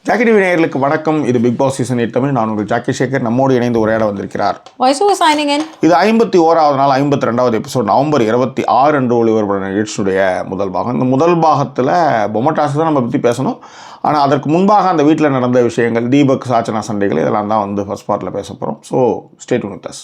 Jackie TV நேயர்களுக்கு வணக்கம். இது பிக் பாஸ் சீசன் 8 தமிழ். நான் உங்கள் ஜாக்கி சேகர். நம்மோடு இணைந்து உரையாட வந்திருக்கிறார். இது 51வது நாள் 52வது எபிசோட் நவம்பர் 26 அன்று ஒளிபரப்பான நிகழ்ச்சியுடைய முதல் பாகம். இந்த முதல் பாகத்தில் பொம்மை டாஸ்க் தான் நம்ம பற்றி பேசணும். ஆனால் அதற்கு முன்பாக அந்த வீட்டில் நடந்த விஷயங்கள், தீபக் சாச்சனா சண்டைகள், இதெல்லாம் தான் வந்து ஃபர்ஸ்ட் பார்ட்டில் பேச போகிறோம். So stay tuned with us.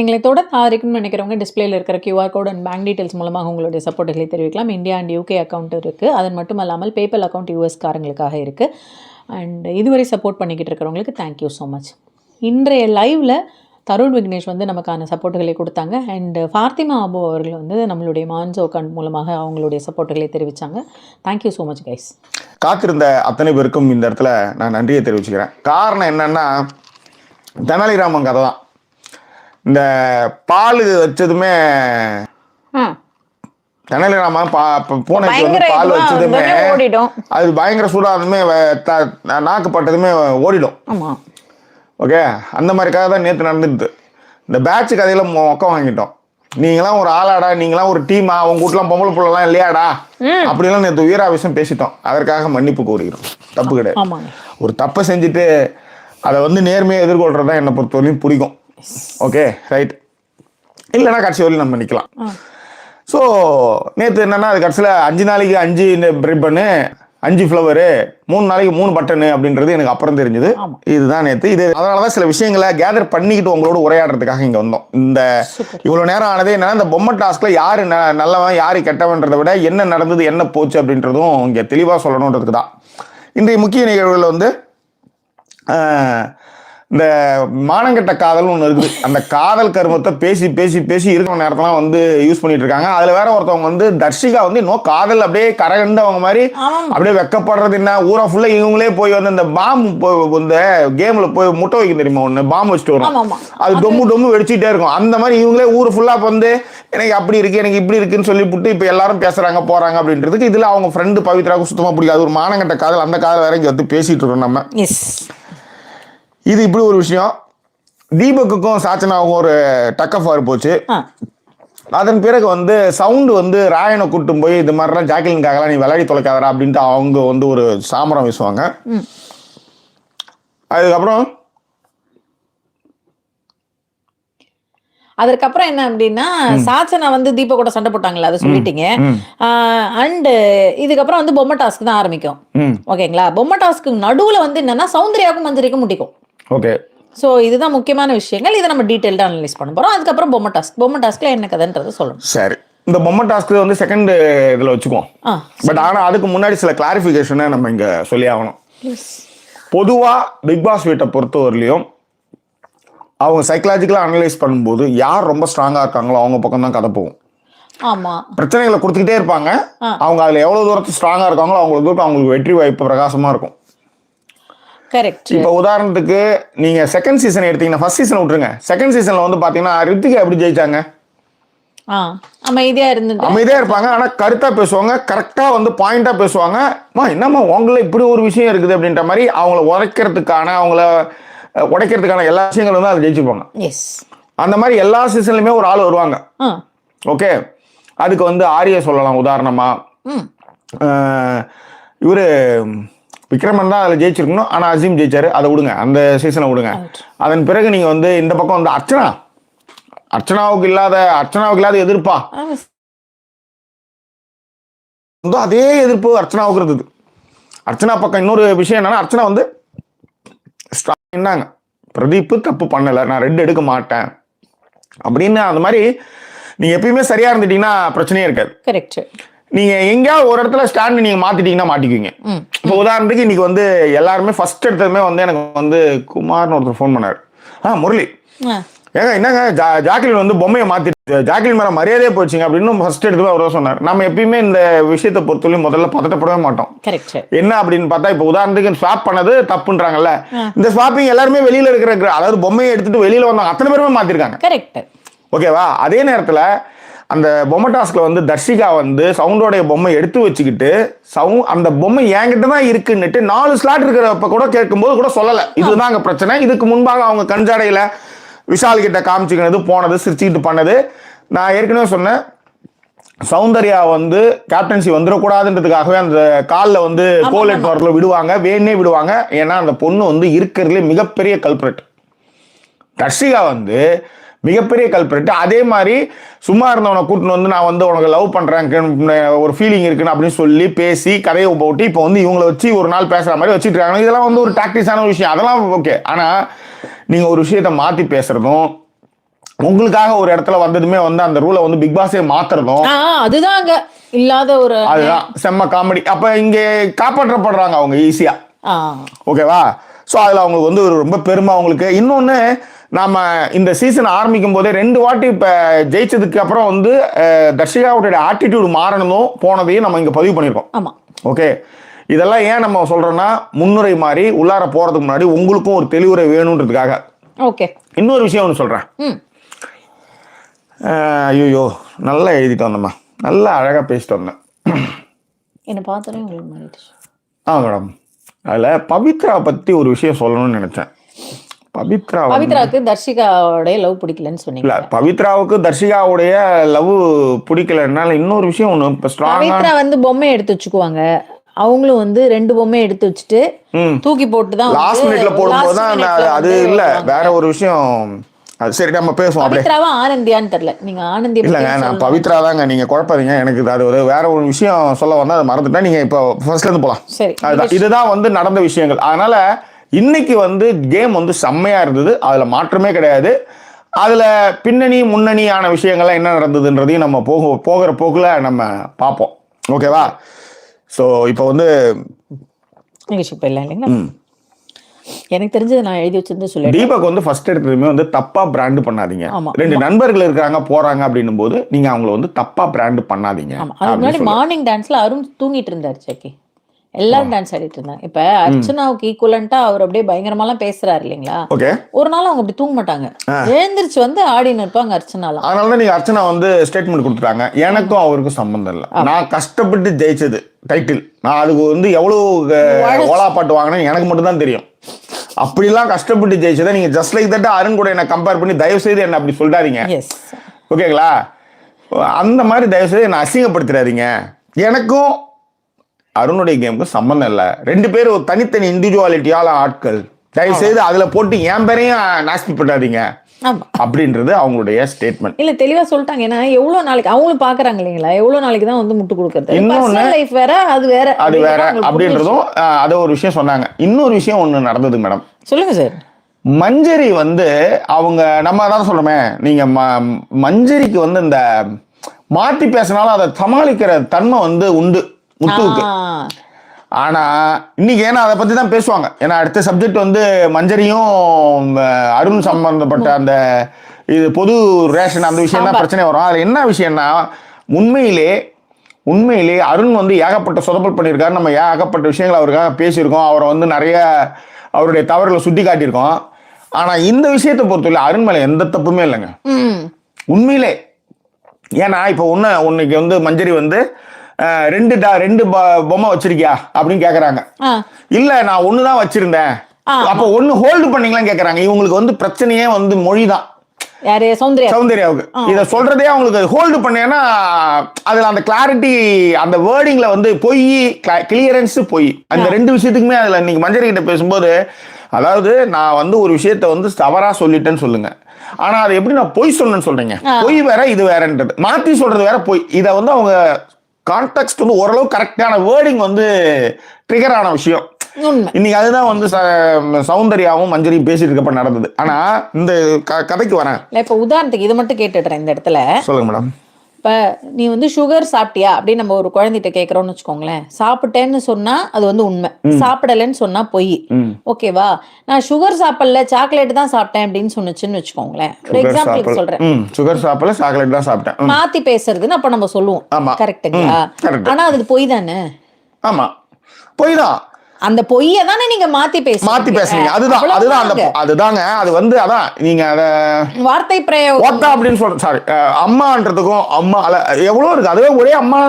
எங்களை தொடர்ந்து ஆதரிக்கணும்னு நினைக்கிறவங்க டிஸ்பிளேல இருக்கிற QR code and bank details மூலமாக உங்களுடைய சப்போர்ட்டுகளை தெரிவிக்கலாம். இந்தியா அண்ட் UK அக்கௌண்ட் இருக்குது. அதன் மட்டும் இல்லாமல் பேபல் அக்கௌண்ட் US காரங்களுக்காக இருக்குது. அண்ட் இதுவரை சப்போர்ட் பண்ணிக்கிட்டு இருக்கிறவங்களுக்கு தேங்க்யூ ஸோ மச். இன்றைய லைவில் தருண் விக்னேஷ் வந்து நமக்கான சப்போர்ட்டுகளை கொடுத்தாங்க. அண்ட் ஃபாத்திமா அபு அவர்கள் வந்து நம்மளுடைய மான்சோ அக்கௌண்ட் மூலமாக அவங்களுடைய சப்போர்ட்டுகளை தெரிவித்தாங்க. Thank you so much guys. காத்திருந்த அத்தனை பேருக்கும் இந்த இடத்துல நான் நன்றியை தெரிவிச்சுக்கிறேன். காரணம் என்னென்னா, தெனாலிராமன் கதை தான். இந்த பால் வச்சதுமே தெனாலிராமன் பூனைக்கு வந்து பால் வச்சதுமே அது பயங்கர சூடானதுமே நாக்கு பட்டதுமே ஓடிடும். ஓகே, அந்த மாதிரி கதை தான் நேற்று நடந்துட்டு. இந்த பேட்ச் கதையில மொக்க வாங்கிட்டோம். நீங்களாம் ஒரு ஆளாடா, நீங்களாம் ஒரு டீமா, உங்க வீட்டுலாம் பொம்பளை பிள்ளைலாம் இல்லையாடா அப்படிலாம் நேற்று உயிராவேசம் பேசிட்டோம். அதற்காக மன்னிப்பு கோருகிறோம். தப்பு கிடையாது. ஒரு தப்பை செஞ்சுட்டு அதை வந்து நேர்மையாக எதிர்கொள்றது தான் என்னை பொறுத்தவரையும் பிடிக்கும். Okay right. இல்லைன்னா கடைசி வரையும் நம்ம நிற்கலாம். ஸோ நேற்று என்னென்னா, அது கடைசியில் 5 நாளைக்கு 5 ரிப்பனு, 5 ஃப்ளவரு, 3 நாளைக்கு 3 பட்டனு அப்படின்றது எனக்கு அப்புறம் தெரிஞ்சுது. இதுதான் நேற்று. இது அதனால தான் சில விஷயங்களை கேதர் பண்ணிக்கிட்டு உங்களோட உரையாடுறதுக்காக இங்கே வந்தோம். இந்த இவ்வளோ நேரம் ஆனதே என்னன்னா, இந்த பொம்மை டாஸ்கில் யார் நல்லவன் யார் கெட்டவன்றதை விட என்ன நடந்தது என்ன போச்சு அப்படின்றதும் இங்கே தெளிவாக சொல்லணுன்றதுக்கு தான். இன்றைய முக்கிய நிகழ்வுகளில் வந்து இந்த மானங்கெட்ட காதல்னு ஒன்று இருக்குது. அந்த காதல் கருமத்தை பேசி பேசி பேசி இருக்கிற நேரத்தெல்லாம் வந்து யூஸ் பண்ணிட்டு இருக்காங்க. அதில் வேற ஒருத்தவங்க வந்து தர்ஷிகா வந்து இன்னும் காதல் அப்படியே கரகண்டவங்க மாதிரி அப்படியே வெக்கப்படுறது என்ன, ஊரா ஃபுல்லாக இவங்களே போய் வந்து இந்த பாம்பு இந்த கேமில் போய் முட்டை வைக்க தெரியுமா, ஒன்று பாம்பு வச்சுட்டு வரும், அது டொம்மு டொம்மு வெடிச்சிட்டே இருக்கும். அந்த மாதிரி இவங்களே ஊர் ஃபுல்லாக வந்து எனக்கு அப்படி இருக்கு எனக்கு இப்படி இருக்குன்னு சொல்லிவிட்டு இப்போ எல்லாரும் பேசுறாங்க போறாங்க அப்படின்றதுக்கு. இதில் அவங்க ஃப்ரெண்டு பவித்ராவுக்கு சுத்தமாக பிடிக்காது. ஒரு மானங்கெட்ட காதல். அந்த காதல் வேற இங்கே வந்து பேசிட்டு இருக்கோம் நம்ம. இது இப்படி ஒரு விஷயம். தீபக்குக்கும் சாச்சனாவுக்கும் ஒரு டக்கஃபார் போச்சு. அதன் பிறகு வந்து சவுண்டு வந்து ராயனை கூட்டும் போய் இது மாதிரிலாம் ஜாக்கிலின்காகலாம் நீ விளையாடி தொலைக்காதரா அப்படின்ட்டு அவங்க வந்து ஒரு சாமரம் வீசுவாங்க. அதுக்கப்புறம் என்ன அப்படின்னா, சாச்சனா வந்து தீபக் கூட சண்டை போட்டாங்களா, அதை சொல்லிட்டீங்க. அண்ட் இதுக்கப்புறம் வந்து பொம்மை டாஸ்க் தான் ஆரம்பிக்கும். ஓகேங்களா? பொம்மை டாஸ்க்கு நடுவுல வந்து என்னன்னா சௌந்தர்யாவுக்கும் மஞ்சரிக்கும் முடிக்கும். ஓகே. ஸோ இதுதான் முக்கியமான விஷயங்கள். இதை நம்ம டீட்டெயில்டாக அனலைஸ் பண்ண போகிறோம். அதுக்கப்புறம் பொம்மை டாஸ்க்ல என்ன கதைன்றது சொல்லணும். சரி, இந்த பொம்மை டாஸ்க் வந்து செகண்ட் இதில் வச்சுக்குவோம். பட் ஆனால் அதுக்கு முன்னாடி சில கிளாரிஃபிகேஷனை நம்ம இங்கே சொல்லி ஆகணும். பொதுவாக பிக் பாஸ் வீட்டை பொறுத்தவரையிலையும் அவங்க சைக்கலாஜிக்கலாக அனலைஸ் பண்ணும்போது யார் ரொம்ப ஸ்ட்ராங்காக இருக்காங்களோ அவங்க பக்கம் தான் கதை போகும். பிரச்சனைகளை கொடுத்துக்கிட்டே இருப்பாங்க. அவங்க அதில் எவ்வளோ தூரத்துக்கு ஸ்ட்ராங்காக இருக்காங்களோ அவங்களுக்கு வெற்றி வாய்ப்பு பிரகாசமாக இருக்கும். இப்போ உதாரணத்துக்கு நீங்க செகண்ட் சீசன் எடுத்தீங்கன்னா, ஃபர்ஸ்ட் சீசன் விட்டுருங்க, செகண்ட் சீசன்ல வந்து பாத்தீங்கன்னா ரித்திகா எப்படி ஜெயிச்சாங்க? அமைதியா இருப்பாங்க. ஆனா கருத்தா பேசுவாங்க, கரெக்டா வந்து பாயிண்டா பேசுவாங்க. என்னம்மா உங்களை இப்படி ஒரு விஷயம் இருக்குது அப்படின்ற மாதிரி அவங்கள உடைக்கிறதுக்கான எல்லா விஷயங்களும் வந்து அதை ஜெயிச்சுப்பாங்க. அந்த மாதிரி எல்லா சீசன்லயுமே ஒரு ஆள் வருவாங்க. ஓகே, அதுக்கு வந்து ஆரியா சொல்லலாம் உதாரணமா. இவரு விக்ரமன் தான் அதில் ஜெயிச்சிருக்கணும். ஆனால் அசீம் ஜெயிச்சாரு. அதை விடுங்க, அந்த சீசனை விடுங்க. அதன் பிறகு நீங்கள் வந்து இந்த பக்கம் வந்து அர்ச்சனாவுக்கு இல்லாத எதிர்ப்பா அதே எதிர்ப்பு அர்ச்சனாவுக்கு இருந்தது. அர்ச்சனா பக்கம் இன்னொரு விஷயம் என்னன்னா, அர்ச்சனா வந்து என்னங்க பிரதீப் தப்பு பண்ணலை, நான் 2 எடுக்க மாட்டேன் அப்படின்னு. அந்த மாதிரி நீங்கள் எப்பயுமே சரியா இருந்துட்டீங்கன்னா பிரச்சனையே இருக்காது. கரெக்ட். நீங்க எங்கேயாவது ஒரு இடத்துல ஸ்டாண்ட் நீங்க மாத்திட்டீங்கன்னா மாட்டிக்குவீங்க. இப்போ உதாரணத்துக்கு இன்னைக்கு வந்து எல்லாருமே ஃபர்ஸ்ட் எடுத்ததுமே வந்து எனக்கு வந்து குமார்னு ஒருத்தர் ஃபோன் பண்ணாரு. முரளி ஏங்க என்னங்க ஜாக்லின் வந்து பொம்மையை மாத்திட்டு ஜாக்லின் மேல மரியாதையே போச்சுங்க அப்படின்னு ஃபர்ஸ்ட் எடுத்து அவர் சொன்னார். நம்ம எப்பயுமே இந்த விஷயத்தை பொறுத்தவரையும் முதல்ல பதட்டப்படவே மாட்டோம். என்ன அப்படின்னு பார்த்தா, இப்போ உதாரணத்துக்கு ஸ்வாப் பண்ணது தப்புன்றாங்கல்ல, இந்த ஸ்வாப்பிங் எல்லாருமே வெளியில இருக்கிற, அதாவது பொம்மையை எடுத்துட்டு வெளியில வந்தாங்க அத்தனை பேருமே மாத்திருக்காங்க. ஓகேவா? அதே நேரத்துல அந்த பொம்மை டாஸ்க்ல வந்து தர்ஷிகா வந்து சவுண்டோடைய பொம்மை எடுத்து வச்சுக்கிட்டு அந்த பொம்மை என்கிட்ட தான் இருக்குன்னுட்டு 4 ஸ்லாட் இருக்கிறப்ப கூட கேட்கும்போது கூட சொல்லலை. இதுதான் அங்கே பிரச்சனை. இதுக்கு முன்பாக அவங்க கஞ்சாடையில விஷால் கிட்ட காமிச்சுக்கினது, போனது, சிரிச்சுக்கிட்டு பண்ணது நான் ஏற்கனவே சொன்னேன், சௌந்தர்யா வந்து கேப்டன்சி வந்துடக்கூடாதுன்றதுக்காகவே அந்த காலில் வந்து கோலெட் வரல விடுவாங்க, வேணே விடுவாங்க. ஏன்னா அந்த பொண்ணு வந்து இருக்கிறதுலே மிகப்பெரிய கல்பிரட். தர்ஷிகா வந்து மிகப்பெரிய கல்பிரட். அதே மாதிரி சும்மா இருந்தவனை கூட்டின்னு வந்து நான் வந்து உனக்கு லவ் பண்றேன், ஒரு ஃபீலிங் இருக்குன்னு அப்படின்னு சொல்லி பேசி கதையை போட்டு இப்போ வந்து இவங்களை வச்சு ஒரு நாள் பேசுற மாதிரி வச்சுட்டு இருக்காங்க. இதெல்லாம் வந்து ஒரு டாக்டிஸான விஷயம், அதெல்லாம் ஓகே. ஆனா நீங்க ஒரு விஷயத்த மாத்தி பேசுறதும், உங்களுக்காக ஒரு இடத்துல வந்ததுமே வந்து அந்த ரூலை வந்து பிக் பாஸே மாத்துறதும், அதுதான் அங்க இல்லாத ஒரு அதுதான் செம்ம காமெடி. அப்ப இங்க காப்பாற்றப்படுறாங்க அவங்க ஈஸியா, ஓகேவா? ஸோ அதுல அவங்களுக்கு வந்து ஒரு ரொம்ப பெருமை அவங்களுக்கு. இன்னொன்னு, நாம இந்த சீசன் ஆரம்பிக்கும் போதே 2 வாட்டி இப்ப ஜெயிச்சதுக்கு அப்புறம் வந்து தர்ஷிகாவுடைய ஆட்டிடியூட் மாறணும் போனதையும் நம்ம இங்க பதிவு பண்ணிருக்கோம். ஆமா, ஓகே. இதெல்லாம் ஏன் நம்ம சொல்றோம்னா, முன்னுரை மாதிரி உள்ளார போறதுக்கு முன்னாடி உங்களுக்கும் ஒரு தெளிவுரை வேணும்ன்றதுக்காக. ஓகே. இன்னொரு விஷயம் ஒன்று சொல்றேன். ஐயோ, நல்லா எழுதிட்டு வந்தம்மா, நல்லா அழகா பேசிட்டு வந்தேன். என்ன பார்த்தோன்னே உங்களுக்கு மாறிடுச்சு. மேடம், அதுல பவித்ரா பத்தி ஒரு விஷயம் சொல்லணும்னு நினைச்சேன். பவித்ராவுக்கு தர்ஷிகாவுடைய லவ் பிடிக்கலன்னு சொன்னீங்க. பவித்ராவுக்கு தர்ஷிகாவுடைய லவ் பிடிக்கலனால இன்னொரு விஷயம் ஒண்ணு, பவித்ரா வந்து பொம்மை எடுத்து வச்சுக்குவாங்க. அவங்களும் வந்து 2 பொம்மை எடுத்து வச்சுட்டு தூக்கி போட்டு தான் லாஸ்ட் மினிட்ல போடும்போது தான் அது இல்ல, வேற ஒரு விஷயம். அது சரி, நம்ம பேசுவோம். பவித்ராவா ஆனந்தியான்னு தெரியல. நீங்க ஆனந்தி இல்லங்க, நான் பவித்ரா தாங்க. நீங்க குழப்பாதீங்க. எனக்கு அது ஒரு வேற ஒரு விஷயம் சொல்ல வந்தா அதை மறந்துட்டேன். நீங்க இப்போ ஃபர்ஸ்ட்ல இருந்து போலாம். சரி, அதுதான், இதுதான் வந்து நடந்த விஷயங்கள். அதனால இன்னைக்கு வந்து கேம் வந்து செம்மையா இருந்தது, அதுல மாற்றமே கிடையாது. அதுல பின்னணி முன்னணியான விஷயங்கள்லாம் என்ன நடந்ததுன்றதையும் நம்ம போகிற போக்குல நம்ம பார்ப்போம். ஓகேவா? ஸோ இப்போ வந்து நிகழ்ச்சி போயிடலாம் இல்லைங்களா? எனக்கு தெரிஞ்சது நான் எழுதி வச்சிருந்து சொல்லிடுறேன். தீபக் வந்து ஃபர்ஸ்ட் எடுத்ததுமே வந்து தப்பா பிராண்ட் பண்ணாதீங்க. 2 நண்பர்கள் இருக்காங்க போறாங்க அப்படின்னும் போது நீங்க அவங்கள வந்து தப்பா பிராண்ட் பண்ணாதீங்க. அதுக்கு முன்னாடி மார்னிங் டான்ஸ்ல அருண் தூங்கிட்டு இருந்தாரு. செக்கி எல்லாரும் டான்ஸ் ஆடிட்டு இருந்தாங்க. இப்ப அர்ச்சனாவுக்கு ஈக்குவலண்டா அவர் அப்படியே பயங்கரமாலாம் பேசுறாரு இல்லைங்களா? ஒரு நாள் அவங்க அப்படி தூங்க மாட்டாங்க, எழுந்திரிச்சு வந்து ஆடின்னு இருப்பாங்க அர்ச்சனாலாம். அதனாலதான் நீங்க அர்ச்சனா வந்து ஸ்டேட்மெண்ட் கொடுத்துட்டாங்க, எனக்கும் அவருக்கும் சம்பந்தம் இல்லை, நான் கஷ்டப்பட்டு ஜெயிச்சது டைட்டில், நான் அதுக்கு வந்து எவ்வளவு ஓலா பாட்டு வாங்கினேன் எனக்கு மட்டும் தான் தெரியும். அப்படிலாம் கஷ்டப்பட்டு ஜெயிச்சதை நீங்க ஜஸ்ட் லைக் தட் அருண் கூட என்ன கம்பேர் பண்ணி தயவு செய்து என்ன அப்படி சொல்லிட்டாதீங்க. ஓகேங்களா? அந்த மாதிரி தயவு செய்து என்ன அசிங்கப்படுத்திடாதீங்க. எனக்கும் அருணுடைய கேமுக்கு சம்பந்தம் இல்லை. 2 பேரும் ஒரு தனித்தனி இண்டிவிஜுவாலிட்டியால ஆட்கள். தயவு செய்து அதுல போட்டு என் பேரையும் நாஸ்தி பண்ணாதீங்க அப்படின்றது அவங்களுடைய ஸ்டேட்மெண்ட். இல்ல, தெளிவா சொல்லிட்டாங்க. ஏன்னா எவ்வளவு நாளைக்கு அவங்களும் பாக்குறாங்க இல்லைங்களா, எவ்வளவு நாளைக்கு தான் வந்து முட்டு கொடுக்கறது. இன்னொன்னு லைஃப் வேற, அது வேற அப்படின்றதும் அது ஒரு விஷயம் சொன்னாங்க. இன்னொரு விஷயம் ஒண்ணு நடந்தது மேடம். சொல்லுங்க சார். மஞ்சரி வந்து அவங்க நம்ம தான் சொல்றோமே, நீங்க மஞ்சரிக்கு வந்து இந்த மாத்தி பேசினாலும் அதை சமாளிக்கிற தன்மை வந்து உண்டு முத்துவுக்கு. ஆனா இன்னைக்கு ஏன்னா அதை பத்தி தான் பேசுவாங்க. ஏன்னா அடுத்த சப்ஜெக்ட் வந்து மஞ்சரியும் அருண் சம்பந்தப்பட்ட அந்த இது பொது ரேஷன் அந்த விஷயம் தான் பிரச்சனை வரும். அதுல என்ன விஷயம்னா, உண்மையிலே அருண் வந்து ஏகப்பட்ட சொதப்பல் பண்ணியிருக்காரு. நம்ம ஏகப்பட்ட விஷயங்கள் அவருக்காக பேசியிருக்கோம். அவரை வந்து நிறைய அவருடைய தவறுகளை சுட்டி காட்டியிருக்கோம். ஆனா இந்த விஷயத்தை பொறுத்தவரை அருண் மேல எந்த தப்புமே இல்லைங்க உண்மையிலே. ஏன்னா இப்போ உன்னைக்கு வந்து மஞ்சரி வந்து 2 பொம்மை வச்சிருக்கியா அப்படின்னு கேக்குறாங்க. இல்ல, நான் 1 தான் வச்சிருந்தேன். அப்ப 1 ஹோல்டு பண்ணீங்களான்னு கேக்குறாங்க. இவங்களுக்கு வந்து பிரச்சனையே வந்து மொழிதான். சௌந்தர்யாவுக்கு இத சொல்றதே அவங்களுக்கு ஹோல்டு பண்ணேன்னா அதுல அந்த கிளாரிட்டி, அந்த வேர்டிங்ல வந்து பொய், கிளியரன்ஸ் பொய், அந்த 2 விஷயத்துக்குமே அதுல இன்னைக்கு மஞ்சரி கிட்ட பேசும்போது, அதாவது நான் வந்து ஒரு விஷயத்த வந்து தவறா சொல்லிட்டேன்னு சொல்லுங்க, ஆனா அது எப்படி நான் பொய் சொன்னேன்னு சொல்றீங்க, பொய் வேற இது வேறன்றது, மாத்தி சொல்றது வேற பொய். இத வந்து அவங்க கான்டெக்ஸ்ட் வந்து ஓரளவு கரெக்டான வேர்டிங் வந்து ட்ரிகர் ஆன விஷயம். இன்னைக்கு அதுதான் வந்து சௌந்தர்யாவும் மஞ்சரியும் பேசிட்டு இருக்கப்ப நடந்தது. ஆனா இந்த கதைக்கு வரேன். இப்ப உதாரணத்துக்கு இது மட்டும் கேட்டுடுறேன் இந்த இடத்துல. சொல்லுங்க மேடம். இப்ப நீ வந்து சுகர் சாப்பிட்டியா அப்படின்னு நம்ம ஒரு குழந்தைகிட்ட கேட்கறோம்னு வச்சுக்கோங்களேன். சாப்பிட்டேன்னு சொன்னா அது வந்து உண்மை, சாப்பிடலன்னு சொன்னா பொய். ஓகேவா? நான் சுகர் சாப்பிடல, சாக்லேட் தான் சாப்பிட்டேன் அப்படின்னு சொன்னுச்சுன்னு வச்சுக்கோங்களேன். ஒரு எக்ஸாம்பிளுக்கு சொல்றேன். சுகர் சாப்பிடல, சாக்லேட் தான் சாப்பிட்டேன், மாத்தி பேசுறதுன்னு அப்ப நம்ம சொல்லுவோம். கரெக்ட்டுங்களா? ஆனா அது பொய் தானே. ஆமா, பொய் தான். அந்த பொய்யை தானே நீங்க மாத்தி பேசுறீங்க. அதுதாங்க அது வந்து அதான் நீங்க அத வார்த்தை பிரயோகம் ஓட்டா அப்படின்னு சொல்ற சாரி அம்மான்றதுக்கும் அம்மா எவ்வளவு இருக்கு. அதுவே ஒரே அம்மா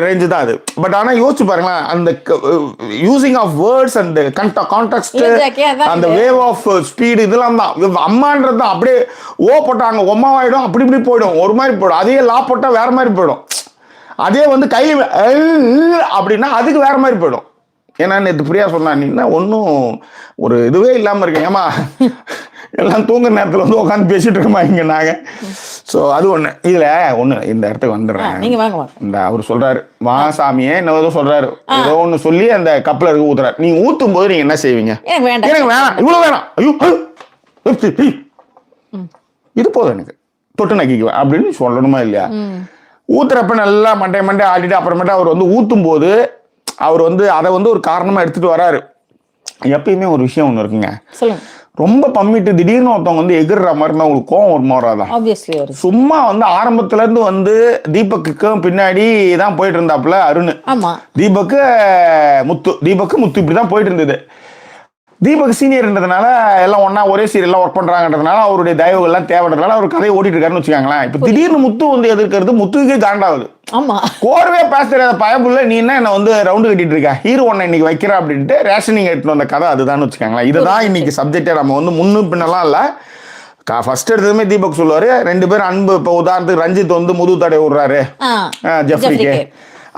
ரேஞ்சு தான் அது. பட் ஆனா யோசிச்சு பாருங்களேன், அந்த using of words and context அந்த வேவ் ஆஃப் ஸ்பீடு இதெல்லாம் தான். அம்மான்றது தான் அப்படியே போட்டாங்க ஒம்மாவாயிடும், அப்படி இப்படி போயிடும், ஒரு மாதிரி போயிடும். அதே லா போட்டா வேற மாதிரி போயிடும். அதே வந்து கையில் அப்படின்னா அதுக்கு வேற மாதிரி போயிடும். ஏன்னா நேற்று பிரியா சொன்னா, நீன்னா ஒன்றும் ஒரு இதுவே இல்லாமல் இருக்கீங்க. ஏமா எல்லாம் தூங்குற நேரத்தில் வந்து உட்காந்து பேசிட்டு இருக்கோமா இங்கே நாங்கள். ஸோ அது ஒன்று. இதில் ஒன்று இந்த இடத்துக்கு வந்துடுறேன். நீங்கள் வாங்க. இந்த அவர் சொல்கிறாரு மாசாமியே என்ன ஏதோ சொல்கிறாரு, ஏதோ ஒன்று சொல்லி அந்த கப்பில் இருக்க ஊத்துறாரு. நீங்கள் ஊற்றும் போது நீங்கள் என்ன செய்வீங்க? எனக்கு வேணாம், இவ்வளோ வேணாம், ஐயோ இது போதும் எனக்கு தொட்டு நக்கிக்குவேன் அப்படின்னு சொல்லணுமா இல்லையா? ஊத்துறப்ப நல்லா மண்டை ஆடிட்டு அப்புறமேட்டு அவர் வந்து ஊற்றும் போது அவர் வந்து அதை வந்து ஒரு காரணமாக எடுத்துகிட்டு வராரு. எப்பயுமே ஒரு விஷயம் ஒன்று இருக்குங்க, ரொம்ப பம்மிட்டு திடீர்னு ஒருத்தவங்க வந்து எகிர்ற மாதிரி இருந்தால் உங்களுக்கு கோவம் வருமா வராதான்? சும்மா வந்து ஆரம்பத்துல இருந்து வந்து தீபக்குக்கும் பின்னாடி தான் போயிட்டு இருந்தாப்புல அருண். தீபக்கு முத்து இப்படிதான் போயிட்டு இருந்தது. தீபக் சீனியர்ன்றதுனால எல்லாம் ஒன்னா ஒரே சீரியல்லாம் ஒர்க் பண்றாங்கன்றதுனால அவருடைய தயவுகள்லாம் தேவைன்றதுனால அவர் கதையை ஓட்டிட்டு இருக்காருன்னு வச்சுக்காங்களேன். இப்ப திடீர்னு முத்து வந்து எதிர்க்கிறது முத்துக்கே காண்டாகுது. கோர்வே பேச தெரியாத பயப்புள்ள நீ என்ன வந்து ரவுண்டு கட்டிட்டு இருக்க, ஹீரோ ஒன்ன இன்னைக்கு வைக்கிற அப்படின்ட்டு ரேஷனிங் எடுத்துட்டு வந்த கதை அதுதான் வச்சுக்காங்களேன். இதுதான் இன்னைக்கு சப்ஜெக்டே. நம்ம வந்து முன்னு பின்னெல்லாம் இல்ல, ஃபர்ஸ்ட் எடுத்ததுமே தீபக் சொல்லுவாரு, 2 பேரும் அன்பு. இப்போ உதாரணத்துக்கு ரஞ்சித் வந்து முது தடை விடுறாரு ஜெஃப்ரிக்கு,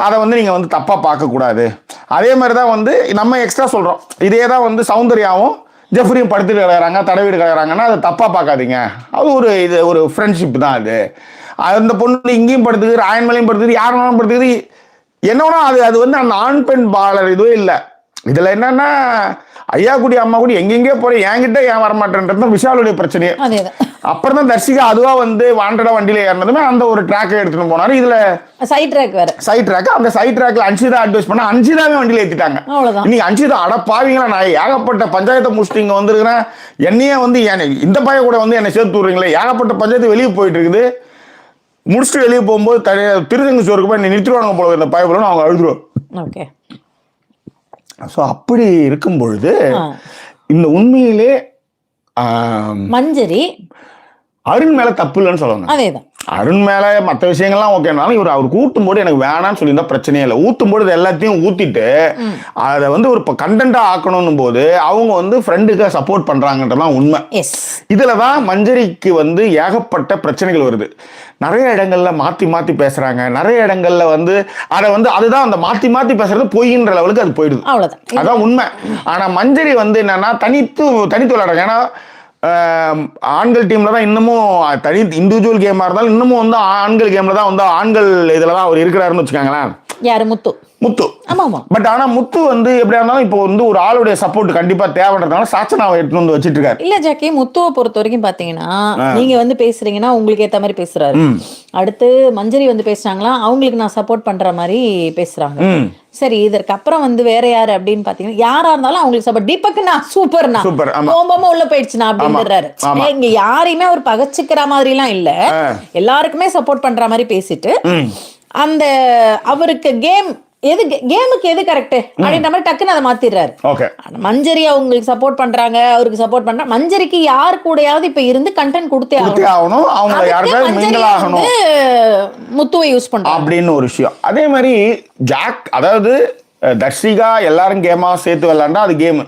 அதை வந்து நீங்கள் வந்து தப்பாக பார்க்கக்கூடாது. அதே மாதிரி தான் வந்து நம்ம எக்ஸ்ட்ரா சொல்கிறோம். இதே தான் வந்து சௌந்தர்யாவும் ஜெஃப்ரியும் படுத்துட்டு கிடக்குறாங்க, தடவிட்டு கிடக்குறாங்கன்னா அதை தப்பாக பார்க்காதீங்க. அது ஒரு ஃப்ரெண்ட்ஷிப் தான். அந்த பொண்ணு இங்கேயும் படுத்துக்குது, ஆயன் மேலையும் படுத்துக்குது, யார் வேணாலும் படுத்துக்குது, என்ன வேணா அது வந்து அந்த ஆண் பெண் பாலர் இதுவே இல்லை. இதில் என்னன்னா ஐயா கூடி அம்மா கூடி எங்கெங்கே போறேன், என்கிட்ட ஏன் வரமாட்டேன்றது விஷாலுடைய பிரச்சனையே. அப்புறம் தான் தர்ஷிகா அதுவா வந்து வாண்டடா வண்டியில ஏறினதுமே அந்த ஒரு ட்ராக்கை எடுத்துட்டு போனாரு. இதுல சைட் ட்ராக் அந்த சைட் ட்ராக்ல அன்சிதா அட்வைஸ் பண்ணா அன்சிதாவே வண்டியில ஏத்திட்டாங்க. இன்னைக்கு அன்சிதா அட பாவீங்களா, நான் ஏகப்பட்ட பஞ்சாயத்தை முடிச்சுட்டு இங்க வந்திருக்கிறேன், என்னையே வந்து இந்த பைய கூட வந்து என்னை சேர்த்து விடுறீங்களே, ஏகப்பட்ட பஞ்சாயத்து வெளியே போயிட்டு இருக்குது, முடிச்சுட்டு வெளியே போகும்போது திருத்தங்க சோருக்கு போய் நிறுத்திடுவாங்க போல இந்த பய போல அவங்க அழுதுருவோம். ஸோ அப்படி இருக்கும் பொழுது இந்த உண்மையிலே மஞ்சரி அருண் மேல தப்பு இல்லைன்னு சொல்லுவாங்க. அதேதான் அருண் மேல மற்ற விஷயங்கள்லாம் ஓகேனாலும் இவர் அவர் ஊட்டும் போது எனக்கு வேணான்னு சொல்லியிருந்தா பிரச்சனையே இல்லை. ஊத்தும் போது எல்லாத்தையும் ஊத்திட்டு அதை வந்து ஒரு கண்டென்ட்டா ஆக்கணும் போது அவங்க வந்து ஃப்ரெண்டுக்கு சப்போர்ட் பண்றாங்கன்றதான் உண்மை. இதுலதான் மஞ்சரிக்கு வந்து ஏகப்பட்ட பிரச்சனைகள் வருது. நிறைய இடங்கள்ல மாத்தி பேசுறாங்க, நிறைய இடங்கள்ல வந்து அதை வந்து அதுதான் அந்த மாத்தி பேசுறது பொய்ன்ற லெவலுக்கு அது போயிடுது. அதான் உண்மை. ஆனா மஞ்சரி வந்து என்னன்னா தனித்து விளையாடுறாங்க. ஏன்னா ஆண்கள் டீம்ல தான் இன்னமும் தனி இண்டிவிஜுவல் கேமா இருந்தாலும் இன்னமும் வந்து ஆண்கள் கேம்ல தான் வந்து ஆண்கள் இதுல தான் அவர் இருக்கிறாருன்னு வச்சுக்காங்களேன். யாரு? முத்து. பட் ஆனா முத்து வந்து எப்படியா இருந்தாலும் இப்போ வந்து ஒரு ஆளுடைய சப்போர்ட் கண்டிப்பா தேவைன்றதுனால சாச்சனாவை எடுத்து வந்து வச்சிட்டு இருக்காரு. இல்ல ஜாக்கி, முத்துவை பொறுத்த வரைக்கும் பாத்தீங்கன்னா நீங்க வந்து பேசுறீங்கன்னா உங்களுக்கு ஏத்த மாதிரி பேசுறாரு. அடுத்து மஞ்சரி வந்து பேசுறாங்களா, அவங்களுக்கு நான் சப்போர்ட் பண்ற மாதிரி பேசுறாங்க. சரி, இதற்கு அப்புறம் வந்து வேற யாரு அப்படின்னு பாத்தீங்கன்னா யாரா இருந்தாலும் அவங்களுக்கு சப்போர்ட். தீபக்னா சூப்பர்னா கோபமா உள்ள போயிடுச்சுனா அப்படின்றாரு. இங்க யாரையுமே அவர் பகச்சுக்கிற மாதிரி எல்லாம் இல்ல, எல்லாருக்குமே சப்போர்ட் பண்ற மாதிரி பேசிட்டு அந்த அவருக்கு கேமுக்கு எது கரெக்ட் அப்படின்ற மாதிரி டக்குன்னு அதை மாத்திடுறாரு. மஞ்சரி அவங்களுக்கு சப்போர்ட் பண்றாங்க, அவருக்கு சப்போர்ட் பண்றாங்க. மஞ்சரிக்கு யாரு கூடயாவது இப்ப இருந்து கண்டென்ட் கொடுத்தே ஆகணும், முத்துவை யூஸ் பண்றாங்க அப்படின்னு ஒரு விஷயம். அதே மாதிரி ஜாக், அதாவது தர்ஷிகா எல்லாரும் கேமா சேர்த்து விளையாண்டா அது கேம்.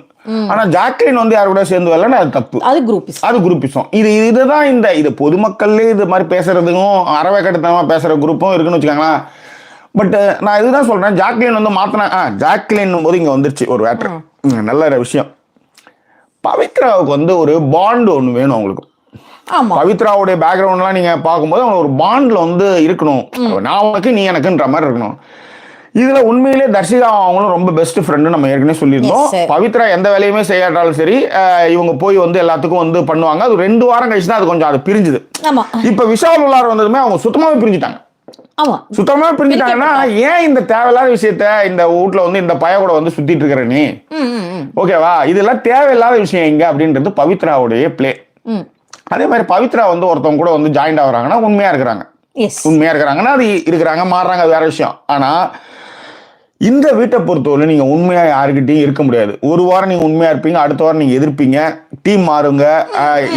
ஆனா ஜாக்லின் வந்து யாரு கூட சேர்ந்து விளையாண்டா அது தப்பு, அது குரூப்பிசம். இதுதான் இது பொதுமக்கள்லயே இது மாதிரி பேசுறதுக்கும் அறவை கட்டத்தனமா பேசுற குரூப்பும் இருக்குன்னு வச்சுக்காங்களா. பட் நான் இதுதான் சொல்றேன், ஜாக்லின் வந்து மாத்தினா ஜாக்லின் போது இங்க வந்துருச்சு ஒரு வேட்டர். நல்ல விஷயம். பவித்ராவுக்கு வந்து ஒரு பாண்ட் ஒன்று வேணும் அவங்களுக்கு. பவித்ராவுடைய பேக்ரவுண்ட்லாம் நீங்க பார்க்கும்போது அவங்க ஒரு பாண்ட்ல வந்து இருக்கணும், நான் உனக்கு நீ எனக்குன்ற மாதிரி இருக்கணும். இதுல உண்மையிலே தர்ஷிகா அவங்களும் ரொம்ப பெஸ்ட் ஃப்ரெண்டு நம்ம ஏற்கனவே சொல்லியிருந்தோம். பவித்ரா எந்த வேலையுமே செய்யாட்டாலும் சரி இவங்க போய் வந்து எல்லாத்துக்கும் வந்து பண்ணுவாங்க. அது 2 வாரம் கழிச்சு தான் அது கொஞ்சம் அது பிரிஞ்சுது. இப்ப விஷால் உள்ளார் வந்ததுமே அவங்க சுத்தமாவே பிரிஞ்சுட்டாங்க. சுத்தமா பிரிஞ்சுட்டாங்கன்னா ஏன் இந்த தேவையில்லாத விஷயத்த இந்த வீட்டுல வந்து இந்த பைய கூட வந்து சுத்திட்டு இருக்கிற நீ, ஓகேவா, இதெல்லாம் தேவையில்லாத விஷயம் எங்க அப்படின்றது பவித்ராவுடைய பிளே. அதே மாதிரி பவித்ரா வந்து ஒருத்தவங்க கூட வந்து ஜாயிண்ட் ஆகுறாங்கன்னா உண்மையா இருக்கிறாங்கன்னா அது இருக்கிறாங்க, மாறுறாங்க, அது வேற விஷயம். ஆனா இந்த வீட்டை பொறுத்தவரை நீங்க உண்மையா யாருக்கிட்டையும் இருக்க முடியாது. ஒரு வாரம் நீங்க உண்மையா இருப்பீங்க, அடுத்த வாரம் நீங்க எதிர்ப்பீங்க, டீம் மாறுங்க.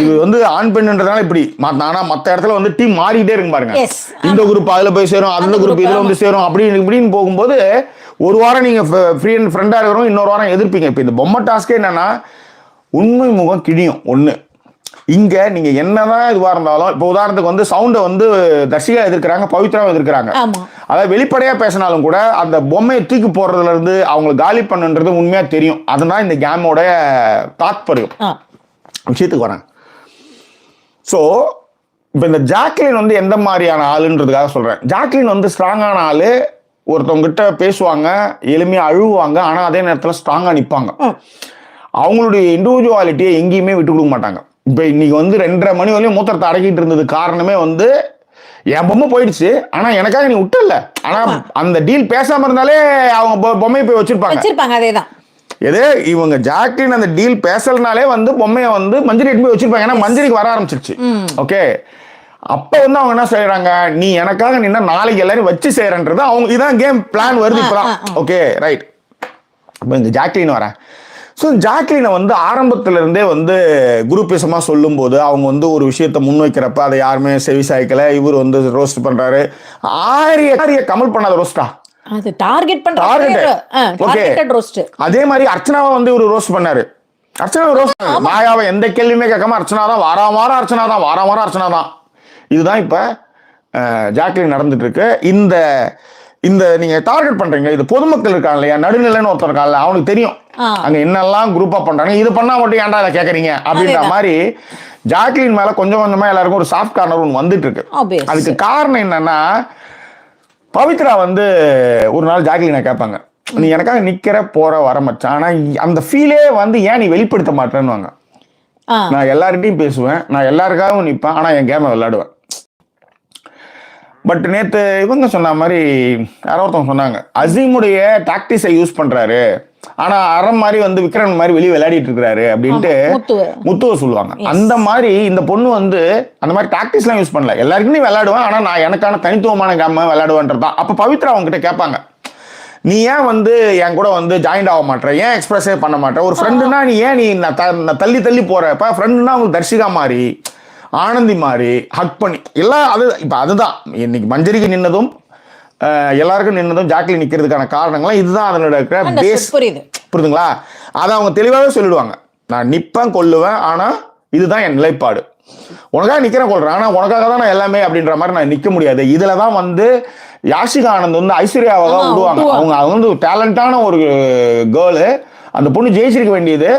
இது வந்து ஆண் பெண்ன்றதுனால இப்படி. ஆனா மத்த இடத்துல வந்து டீம் மாறிட்டே இருக்கு பாருங்க. இந்த குரூப் அதுல போய் சேரும், அந்த குரூப் இதுல வந்து சேரும், இப்படின்னு போகும்போது ஒரு வாரம் நீங்க ஃப்ரெண்டா இருக்கிறோம், இன்னொரு வாரம் எதிர்ப்பீங்க. இப்ப இந்த பொம்மை டாஸ்கே என்னன்னா உண்மை முகம் கிழியும் ஒண்ணு. இங்க நீங்க என்னதான் இதுவா இருந்தாலும், இப்ப உதாரணத்துக்கு வந்து சவுண்டை வந்து தர்ஷிகா எதிர்க்கிறாங்க, பவித்ராவும் எதிர்க்கிறாங்க. அதாவது வெளிப்படையா பேசினாலும் கூட அந்த பொம்மையை தூக்கி போடுறதுல இருந்து அவங்களை காலி பண்ணுன்றது உண்மையா தெரியும். அதுதான் இந்த கேமோட தாத்பரியம். விஷயத்துக்கு வரேன். ஸோ இப்போ இந்த ஜாக்லின் வந்து எந்த மாதிரியான ஆளுன்றதுக்காக சொல்றேன். ஜாக்லின் வந்து ஸ்ட்ராங்கான ஆளு, ஒருத்தவங்க கிட்ட பேசுவாங்க, எளிமையா அழுவாங்க, ஆனா அதே நேரத்தில் ஸ்ட்ராங்கா நிற்பாங்க. அவங்களுடைய இண்டிவிஜுவாலிட்டியை எங்கேயுமே விட்டு கொடுக்க மாட்டாங்க. இப்போ இன்னைக்கு வந்து 2:30 மணி வரையும் மூத்திரத்தை அடக்கிட்டு இருந்தது காரணமே வந்து என் பொம்மை போயிடுச்சு, ஆனா எனக்காக நீ விட்டுல. ஆனா அந்த டீல் பேசாம இருந்தாலே அவங்க பொம்மையை போய் வச்சிருப்பாங்க. அதேதான் எது இவங்க ஜாக்லின் அந்த டீல் பேசலனாலே வந்து பொம்மையை வந்து மஞ்சரி போய் வச்சிருப்பாங்க. ஏன்னா மஞ்சரிக்கு வர ஆரம்பிச்சிருச்சு. ஓகே, அப்ப வந்து அவங்க என்ன செய்யறாங்க, நீ எனக்காக நின்னா நாளைக்கு எல்லாரும் வச்சு செய்யறன்றது அவங்க இதான் கேம் பிளான் வருது இப்பதான். Okay right. இப்போ இந்த ஜாக்லின் வரேன். ஸோ ஜாக்லினை வந்து ஆரம்பத்துல இருந்தே வந்து குரூப்பிசமா சொல்லும் போது அவங்க வந்து ஒரு விஷயத்த முன்வைக்கிறப்ப அதை யாருமே செவி சாய்க்கல. இவர் வந்து ரோஸ்ட் பண்றாரு. ஆரிய கமல் பண்ணாத ரோஸ்டா, அது டார்கெட் டார்கெட்டட் ரோஸ்ட். அதே மாதிரி அர்ச்சனாவை வந்து இவர் ரோஸ்ட் பண்ணாரு. அர்ச்சனாவை ரோஸ்ட் பண்ணாரு. மாயாவை எந்த கேள்வியுமே கேட்காம அர்ச்சனா தான், வாரம் அர்ச்சனா தான். இதுதான் இப்ப ஜாக்லின் நடந்துட்டு இருக்கு. இந்த நீங்க டார்கெட் பண்றீங்க, இது பொதுமக்கள் இருக்காங்க இல்லையா, நடுநிலைன்னு ஒருத்தர் இருக்காங்கல்ல, அவனுக்கு தெரியும் அங்க என்னெல்லாம் குரூப்பா பண்றாங்க. இது பண்ணா மட்டும் ஏன்டா அதை கேக்குறீங்க அப்படின்ற மாதிரி ஜாக்லின் மேல கொஞ்சம் கொஞ்சமா எல்லாருக்கும் ஒரு சாஃப்ட் கார்னர் ஒன்று வந்துட்டு இருக்கு. அதுக்கு காரணம் என்னன்னா, பவித்ரா வந்து ஒரு நாள் ஜாக்லினை கேட்பாங்க, நீ எனக்காக நிக்கிற போற வர மச்சான், ஆனா அந்த ஃபீலே வந்து ஏன் நீ வெளிப்படுத்த மாட்டேன்னு. நான் எல்லார்கிட்டையும் பேசுவேன், நான் எல்லாருக்காகவும் நிற்பேன், ஆனா என் கேமை விளையாடுவேன். பட் நேத்து இவங்க சொன்ன மாதிரி யாரோ ஒருத்தவங்க சொன்னாங்க, அசீமுடைய டாக்டிஸை யூஸ் பண்றாரு, ஆனா அறம் மாதிரி வந்து விக்ரம் மாதிரி வெளியே விளையாடிட்டு இருக்காரு அப்படின்ட்டு முத்துவ சொல்லுவாங்க. அந்த மாதிரி இந்த பொண்ணு வந்து அந்த மாதிரி டாக்டிஸ் எல்லாம் யூஸ் பண்ணல, எல்லாருக்குமே விளையாடுவேன், ஆனா நான் எனக்கான தனித்துவமான கேம விளையாடுவேன்றதான். அப்ப பவித்ரா அவங்க கிட்ட கேட்பாங்க, நீ ஏன் வந்து என் கூட வந்து ஜாயிண்ட் ஆக மாட்டேற, ஏன் எக்ஸ்பிரஸே பண்ண மாட்டேற, ஒரு ஃப்ரெண்டுனா நீ ஏன் நீ தள்ளி போறப்ப ஃப்ரெண்டுனா உங்களுக்கு தர்ஷிகா மாதிரி ஆனந்தி மாதிரி ஹக் பண்ணி எல்லாம். அது இப்ப அதுதான் இன்னைக்கு மஞ்சரிக்கு நின்னதும் எல்லாருக்கும் நின்னதும் ஜாக்லின் நிக்கிறதுக்கான காரணங்கள்லாம் இதுதான். அதனோட பேஸ் புரியுதுங்களா? அதை அவங்க தெளிவாகவே சொல்லிடுவாங்க, நான் நிப்பேன் கொல்லுவேன், ஆனா இதுதான் என் நிலைப்பாடு, உனக்காக நிக்கிறேன் கொள்றேன், ஆனா உனக்காக தான் நான் எல்லாமே அப்படின்ற மாதிரி நான் நிக்க முடியாது. இதுலதான் வந்து யாஷிகா ஆனந்த் வந்து ஐஸ்வர்யாவை தான் விடுவாங்க. அவங்க வந்து டேலண்டான ஒரு கேர்ளு, அந்த பொண்ணு ஜெயிச்சிருக்க வேண்டியது,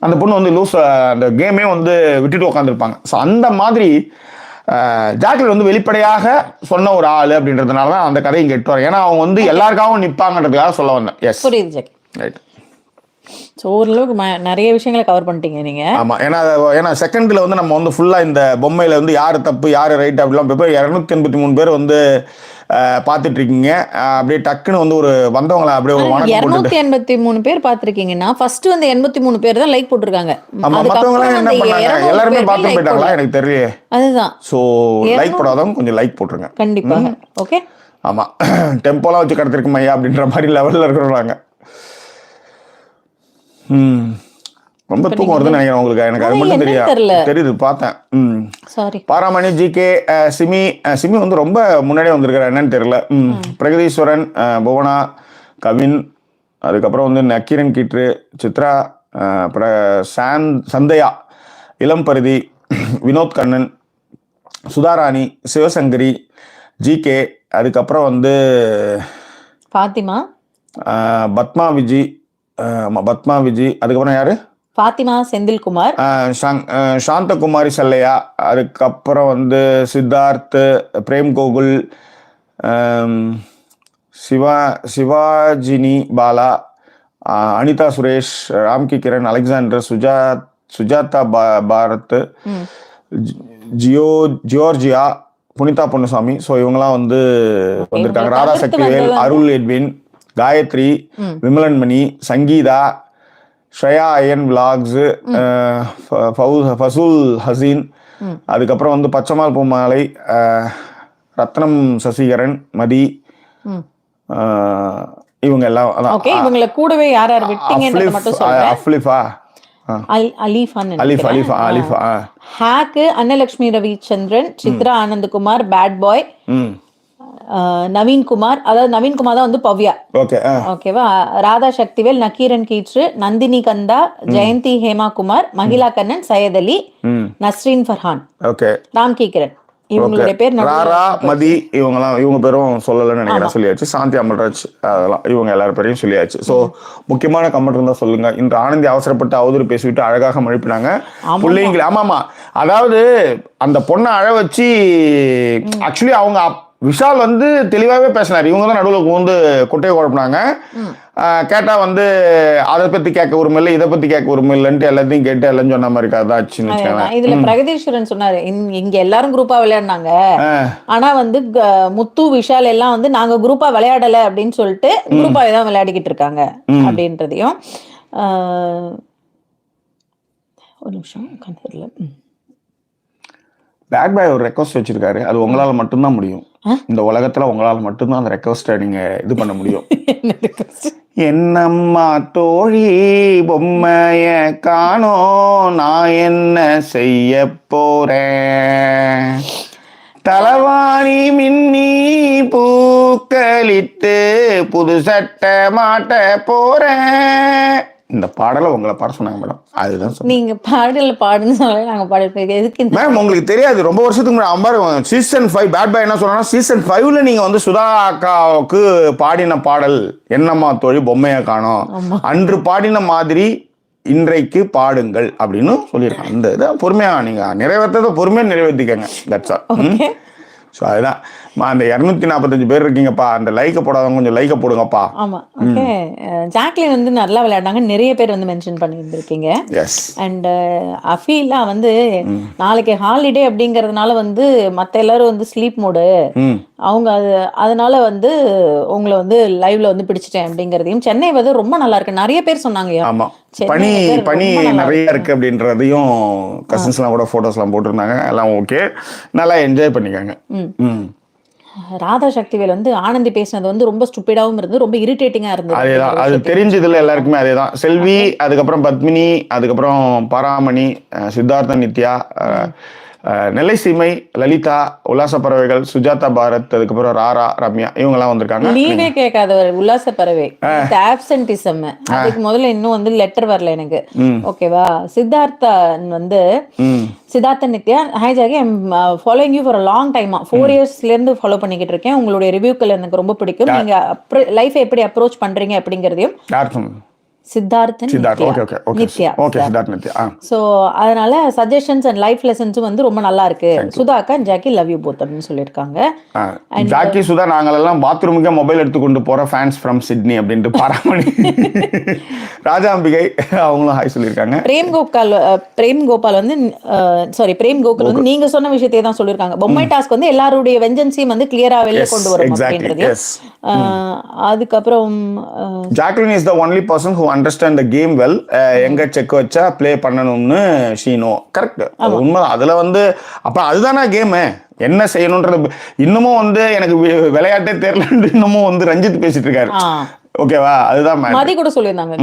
அந்த பொண்ணு வந்து லூஸ் அந்த கேமே வந்து விட்டுட்டு உட்காந்துருப்பாங்க. ஸோ அந்த மாதிரி ஜாக்லின் வந்து வெளிப்படையாக சொன்ன ஒரு ஆளு அப்படின்றதுனால தான் அந்த கதையை கேட்டு வரேன். ஏன்னா அவங்க வந்து எல்லாருக்காகவும் நிற்பாங்கன்றதுக்காக சொல்ல வந்தேன். எஸ் புரியுது ஜாக்கி. ரைட். ஸோ ஓரளவுக்கு நிறைய விஷயங்களை கவர் பண்ணிட்டீங்க நீங்க. ஆமாம், ஏன்னா செகண்டில் வந்து நம்ம வந்து ஃபுல்லாக இந்த பொம்மையில் வந்து யார் தப்பு யார் ரைட் அப்படிலாம் 283 பேர் வந்து பார்த்துட்டு இருக்கீங்க. அப்படியே டக்குன்னு வந்து ஒரு வந்தவங்கள அப்படியே ஒரு 283 பேர் பார்த்துருக்கீங்கன்னா ஃபர்ஸ்ட் வந்து 83 பேர் தான் லைக் போட்டிருக்காங்க. மற்றவங்களாம் என்ன பண்ணாங்க, எல்லாருமே பார்த்து போயிட்டாங்களா எனக்கு தெரியல. அதுதான். ஸோ லைக் போடாதவங்க கொஞ்சம் லைக் போட்டுருங்க கண்டிப்பாக. ஓகே. ஆமாம், டெம்போலாம் வச்சு கடத்திருக்குமா அப்படின்ற மாதிரி லெவலில் இருக்கிறாங்க. ரொம்ப தூக்கம் வருதுன்னு நினைக்கிறேன் உங்களுக்கு. எனக்கு அது மட்டும் தெரியுது பார்த்தேன். சாரி. பாராமணி, ஜிகே, சிமி வந்து ரொம்ப முன்னாடியே வந்திருக்கிற என்னன்னு தெரியல. பிரகதீஸ்வரன், புவனா, கவின், அதுக்கப்புறம் வந்து நக்கீரன் கீற்று, சித்ரா, சந்தையா, இளம்பருதி, வினோத் கண்ணன், சுதாராணி, சிவசங்கரி, ஜிகே, அதுக்கப்புறம் வந்து பாத்திமா, பத்மா விஜி, அதுக்கப்புறம் யாரு, பாத்திமா செந்தில்குமார், சாந்தகுமாரி செல்லையா, அதுக்கப்புறம் வந்து Siddharth, Prem Gokul, Sivajini Bala, Anitha Suresh, Ramki Kiran, Alexander, Sujatha Bharath, Georgia, Punitha Ponnusamy. So இவங்கெல்லாம் வந்து வந்திருக்காங்க. ராதா சக்திவேல், அருள் எட்வின், காயத்ரி, விமலன்மணி, சங்கீதா, ஸ்ரேயா அயன் விலாக்ஸ், ஃபசூல் ஹசீன், அதுக்கப்புறம் வந்து பச்சைமால் பூமாலை, ரத்னம் சசிகரன், மதி, இவங்க எல்லாம் அதான். ஓகே, இவங்கள கூடவே யார் யார் விட்டீங்கன்றத மட்டும் சொல்றேன். அஃப்லிஃபா, அலீஃபா, ஹேக்கு, அன்னலட்சுமி ரவிச்சந்திரன், சித்ரா ஆனந்தகுமார், பேட் பாய், நவீன்குமார், அதாவது நவீன்குமார் தான் வந்து பவ்யா. ஓகேவா, ராதா சக்திவேல், நக்கீரன் கீற்று, நந்தினி கந்தா, ஜெயந்தி ஹேமாகுமார், மகிழா கண்ணன், சையத் அலி, நஸ்ரீன் ஃபர்ஹான், ராம்கி கிரண், இவங்களுடைய பேர் ராரா மதி, இவங்க பேரும் சொல்லலன்னு நினைக்கிறேன், சொல்லியாச்சு. சாந்தி அமல்ராஜ், அதெல்லாம் இவங்க எல்லாரும் பேரையும் சொல்லியாச்சு. ஸோ முக்கியமான கமெண்ட் இருந்தா சொல்லுங்க. இன்று ஆனந்தி அவசரப்பட்டு அவதூறு பேசிவிட்டு அழகாக மழுப்பினாங்க பிள்ளைங்களை. ஆமாமா, அதாவது அந்த பொண்ணை அழ வச்சு ஆக்சுவலி அவங்க விஷால் வந்து தெளிவாகவே பேசினார். இவங்க தான் நடுவில் வந்து குட்டையை குழப்பினாங்க. கேட்டா வந்து அதை பத்தி கேட்க உரிமை இல்லை, இதை பத்தி கேட்க உரிமை இல்லைன்ட்டு எல்லாத்தையும் கேட்டு எல்லாம் சொன்ன மாதிரி கதாச்சுன்னு வச்சுக்கோங்க. இதுல பிரகதீஸ்வரன் சொன்னாரு, இங்க எல்லாரும் குரூப்பா விளையாடினாங்க, ஆனா வந்து முத்து விஷால் எல்லாம் வந்து நாங்க குரூப்பா விளையாடல அப்படின்னு சொல்லிட்டு குரூப்பாவே தான் விளையாடிக்கிட்டு இருக்காங்க அப்படின்றதையும். ஒரு நிமிஷம் உட்காந்துல பேட் பாய் ஒரு ரெக்வஸ்ட் வச்சிருக்காரு. அது உங்களால மட்டும்தான் முடியும். இந்த உலகத்துல உங்களால மட்டும்தான் அந்த ரெக்வஸ்ட்டை நீங்க இது பண்ண முடியும். என்னம்மா தோழி பொம்மைய காணோம், நான் என்ன செய்ய போறேன், தலவாணி மின்னி பூக்களிட்டு புது சட்டை மாட்ட போறேன். இந்த பாடலை உங்களை பாட சொன்னாங்க மேடம். அதுதான் நீங்க பாடல பாடுன்னு சொல்ல நாங்க பாடிருக்கோம். எதுக்கு மேம் உங்களுக்கு தெரியாது, ரொம்ப வருஷத்துக்கு முன்னாடி சீசன் 5 பேட் பாய் என்ன சொன்னா, சீசன் 5ல நீங்க வந்து சுதா அக்காவுக்கு பாடின பாடல் என்னம்மா தோழி பொம்மைய காணோம், அன்று பாடின மாதிரி இன்றைக்கு பாடுங்கள் அப்படின்னு சொல்லியிருக்காங்க. இந்த இதை பொறுமையா நீங்க நிறைவேற்றதை பொறுமையா நிறைவேற்றிக்கங்க. That's all. ஸோ அதுதான் அந்த 245 பேர் இருக்கீங்கப்பா, அந்த லைக்கை போடாதவங்க கொஞ்சம் லைக்கை போடுங்கப்பா. ஆமா, ஓகே. ஜாக்லின் வந்து நல்லா விளையாடாங்க, நிறைய பேர் வந்து மென்ஷன் பண்ணியிருந்திருக்கீங்க. அண்ட் அஃபீலா வந்து நாளைக்கு ஹாலிடே அப்படிங்கறதுனால வந்து மற்ற எல்லாரும் வந்து ஸ்லீப் மோடு அவங்க, அதனால வந்து உங்களை வந்து லைவ்ல வந்து பிடிச்சிட்டேன் அப்படிங்கறதையும், சென்னை வந்து ரொம்ப நல்லா இருக்கு நிறைய பேர் சொன்னாங்க. ஆமா, பனி நிறைய இருக்கு அப்படின்றதையும் கசின்ஸ் எல்லாம் கூட போட்டோஸ் எல்லாம் போட்டிருந்தாங்க. எல்லாம் ஓகே, நல்லா என்ஜாய் பண்ணிக்காங்க. ராதா சக்திவேல் வந்து ஆனந்தி பேசினது வந்து ரொம்ப ஸ்டூபிடாவும் இருந்து ரொம்ப இரிட்டேட்டிங்கா இருந்தது. அதேதான், அது தெரிஞ்சதுல எல்லாருக்குமே அதேதான். செல்வி, அதுக்கப்புறம் பத்மினி, அதுக்கப்புறம் பராமணி, சித்தார்த்த நித்யா, நெல்லை சீமை, லலிதா, உல்லாச பறவைகள், சுஜாதா பாரத், அதுக்கப்புறம் ராரா, ரம்யா, இவங்க எல்லாம் வந்திருக்காங்க. லீவே கேட்காதவர் உல்லாச பறவை, ஆப்சென்டிசம். அதுக்கு முதல்ல இன்னும் வந்து லெட்டர் வரல எனக்கு. ஓகேவா, சித்தார்த்தா வந்து சித்தார்த்த நித்யா, ஹாய் ஜாகி, I am following you for a long டைமா, 4 இயர்ஸ்ல இருந்து ஃபாலோ பண்ணிக்கிட்டு இருக்கேன். உங்களுடைய ரிவ்யூக்கள் எனக்கு ரொம்ப பிடிக்கும். நீங்க லைஃப் எப்படி அப்ரோச் பண்றீங்க அப்படிங்கறதையும். அதனால சஜஷன்ஸ் அண்ட் லைஃப் லெசன்ஸ் வந்து ரொம்ப நல்லா இருக்கு. சுதா அக்கா, ஜாக்கி லவ் யூ போத் அப்படின்னு சொல்லிருக்காங்க. ஜாக்கி சுதா நாங்கள் எல்லாம் பாத்ரூமுக்கே மொபைல் எடுத்து கொண்டு போற ஃபேன்ஸ் ஃப்ரம் சிட்னி அப்படின்ட்டு பாராமணி. ராஜாம்பிகை அவங்களும் ஹாய் சொல்லியிருக்காங்க. பிரேம் கோபால் வந்து பிரேம் கோகுல் வந்து நீங்க சொன்ன விஷயத்தை தான் சொல்லியிருக்காங்க. பொம்மை டாஸ்க் வந்து எல்லாருடைய வெஞ்சன்ஸையும் வந்து கிளியரா வெளியே கொண்டு வரும் அப்படின்றது. அதுக்கப்புறம் Jacqueline is the only person who understand the game well. எங்க செக் வச்சா பிளே பண்ணணும்னு ஷீனோ. கரெக்ட், உண்மை. அதுல வந்து அப்ப அதுதானே கேமு, என்ன செய்யணும்ன்றது. இன்னமும் வந்து எனக்கு விளையாட்டே தெரியல, இன்னமும் வந்து ரஞ்சித் பேசிட்டு இருக்காரு. ஓகேவா, அதுதான் மதி கூட சொல்லியிருந்தாங்க.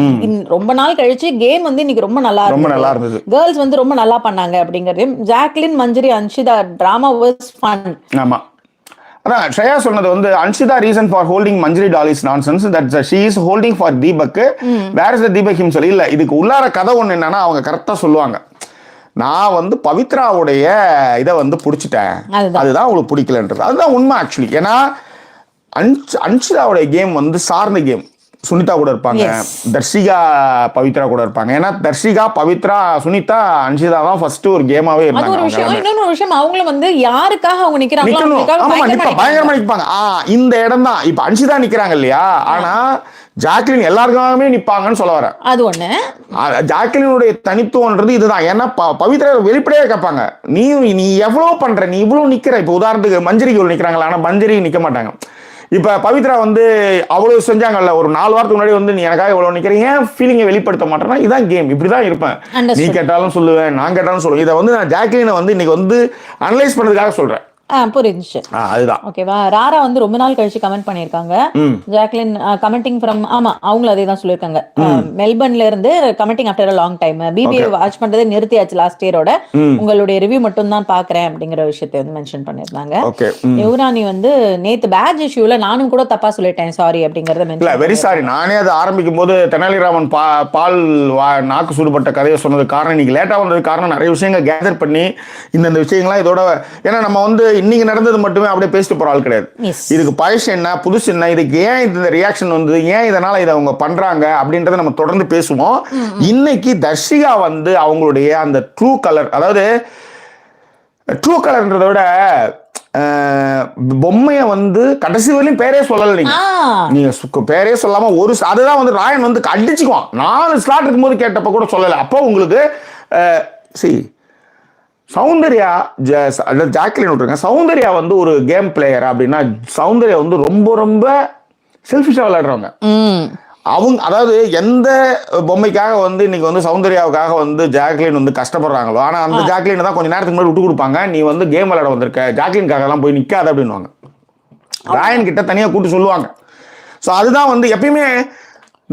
ரொம்ப நாள் கழிச்சு கேம் வந்து இன்னைக்கு ரொம்ப நல்லா இருந்தது, கேர்ள்ஸ் வந்து ரொம்ப நல்லா பண்ணாங்க அப்படிங்கறது. Jacqueline, Manjari, Anshitha drama was fun. ஆமா, அதான் ஸ்ரேயா சொன்னது வந்து Anshitha reason for holding Manjari doll is nonsense, that she is holding for Deepak. Where is the Deepak himself. இல்ல, இதுக்கு உள்ளார கதை ஒண்ணு என்னன்னா, அவங்க கரெக்டா சொல்லுவாங்க, நான் வந்து பவித்ராவுடைய இதை வந்து பிடிச்சிட்டேன், அதுதான் உங்களுக்கு பிடிக்கலன்றது. அதுதான் உண்மை ஆக்சுவலி. ஏன்னா அன்ஷிதாவுடைய கேம் வந்து சார்ந்த கேம். சுனிதா கூட இருப்பாங்க, தர்ஷிகா பவித்ரா கூட இருப்பாங்க. ஏன்னா தர்ஷிகா, பவித்ரா, சுனிதா, அன்ஷிதா தான் ஃபர்ஸ்ட் ஒரு கேமாவே இருந்தாங்க. இன்னொரு விஷயம், அவங்களும் வந்து யாருக்காக அவங்க நிக்கிறாங்க, பயங்கரமா நிற்பாங்க. இந்த இடம் தான் இப்ப அன்ஷிதா நிக்கிறாங்க இல்லையா. ஆனா ஜாக்லின் எல்லாருக்காகவே நிப்பாங்கன்னு சொல்ல வரேன். அது ஒண்ணு. ஜாக்லினுடைய தனித்துவன்றது இதுதான். ஏன்னா பவித்ரா வெளிப்படையா கேட்பாங்க, நீ எவ்வளவு பண்ற, நீ இவ்வளவு நிக்கிற. இப்ப உதாரணத்துக்கு மஞ்சரிக்கு நிக்கிறாங்களா, ஆனா மஞ்சரி நிக்க மாட்டாங்க. இப்ப பவித்ரா வந்து அவ்வளவு செஞ்சாங்கல்ல, ஒரு 4 வாரத்துக்கு முன்னாடி வந்து நீ எனக்காக எவ்வளவு நிக்கிறேன், ஏன் ஃபீலிங்கை வெளிப்படுத்த மாட்டேன்னா, இதான் கேம், இப்படிதான் இருப்பேன். நீ கேட்டாலும் சொல்லுவேன், நான் கேட்டாலும் சொல்லுவேன். இதை வந்து நான் ஜாக்லினை வந்து இன்னைக்கு வந்து அனலைஸ் பண்ணதுக்காக சொல்றேன். புரிஞ்சுச்சு. அதுதான். ஓகேவா. ராரா வந்து ரொம்ப நாள் கழிச்சு கமெண்ட் பண்ணியிருக்காங்க. ஜாக்லின் கமெண்டிங் ஃப்ரம் அவங்களும் அதே தான் சொல்லியிருக்காங்க. மெல்பர்ன்ல இருந்து commenting after a long time. BBA watch பண்றதை நிறுத்தியாச்சு லாஸ்ட் இயரோட. உங்களுடைய ரிவ்யூ மட்டும் தான் பாக்குறேன் அப்படிங்கிற விஷயத்தை வந்து மென்ஷன் பண்ணியிருந்தாங்க. யுவராணி வந்து நேத்து பேட்ச் இஷ்யூல நானும் கூட தப்பா சொல்லிட்டேன் சாரி அப்படிங்கறத மென்ஷன். Very sorry. நானே அதை ஆரம்பிக்கும் போது தெனாலிராமன் பால் நாக்கு சூடுபட்ட கதையை சொன்னது காரணம், இன்னைக்கு லேட்டா வந்தது காரணம், நிறைய விஷயங்கள் கேதர் பண்ணி இந்த விஷயங்கள்லாம் இதோட, ஏன்னா நம்ம வந்து இன்னைக்கு நடந்தது மட்டுமே அப்படியே பேசிட்டு போற ஆள் கிடையாது. இதுக்கு பழசு என்ன புதுசு என்ன, இதுக்கு ஏன் இந்த ரியாக்ஷன் வந்து, ஏன் இதனால இதை அவங்க பண்றாங்க அப்படின்றத நம்ம தொடர்ந்து பேசுவோம். இன்னைக்கு தர்ஷிகா வந்து அவங்களுடைய அந்த ட்ரூ கலர், அதாவது ட்ரூ கலர்ன்றதை விட பொம்மைய வந்து கடைசி வரையும் பேரே சொல்லல. நீங்க பேரே சொல்லாம ஒரு அதுதான் வந்து ராயன் வந்து அடிச்சுக்குவான். 4 ஸ்லாட் இருக்கும்போது கேட்டப்ப கூட சொல்லல. அப்போ உங்களுக்கு சௌந்தர்யா ஜாக்லின் விட்டுருங்க, சௌந்தர்யா வந்து ஒரு கேம் பிளேயர் அப்படின்னா, சௌந்தர்யா வந்து ரொம்ப ரொம்ப செல்ஃபிஷா விளையாடுறவங்க அவங்க. அதாவது எந்த பொம்மைக்காக வந்து இன்னைக்கு வந்து சௌந்தர்யாவுக்காக வந்து ஜாக்லின் வந்து கஷ்டப்படுறாங்களோ, ஆனா அந்த ஜாக்லின் தான் கொஞ்சம் நேரத்துக்கு முன்னாடி விட்டு கொடுப்பாங்க. நீ வந்து கேம் விளையாட வந்திருக்க, ஜாக்லின்காக எல்லாம் போய் நிக்காத அப்படின்வாங்க. ராயன் கிட்ட தனியா கூட்டு சொல்லுவாங்க. ஸோ அதுதான் வந்து எப்பயுமே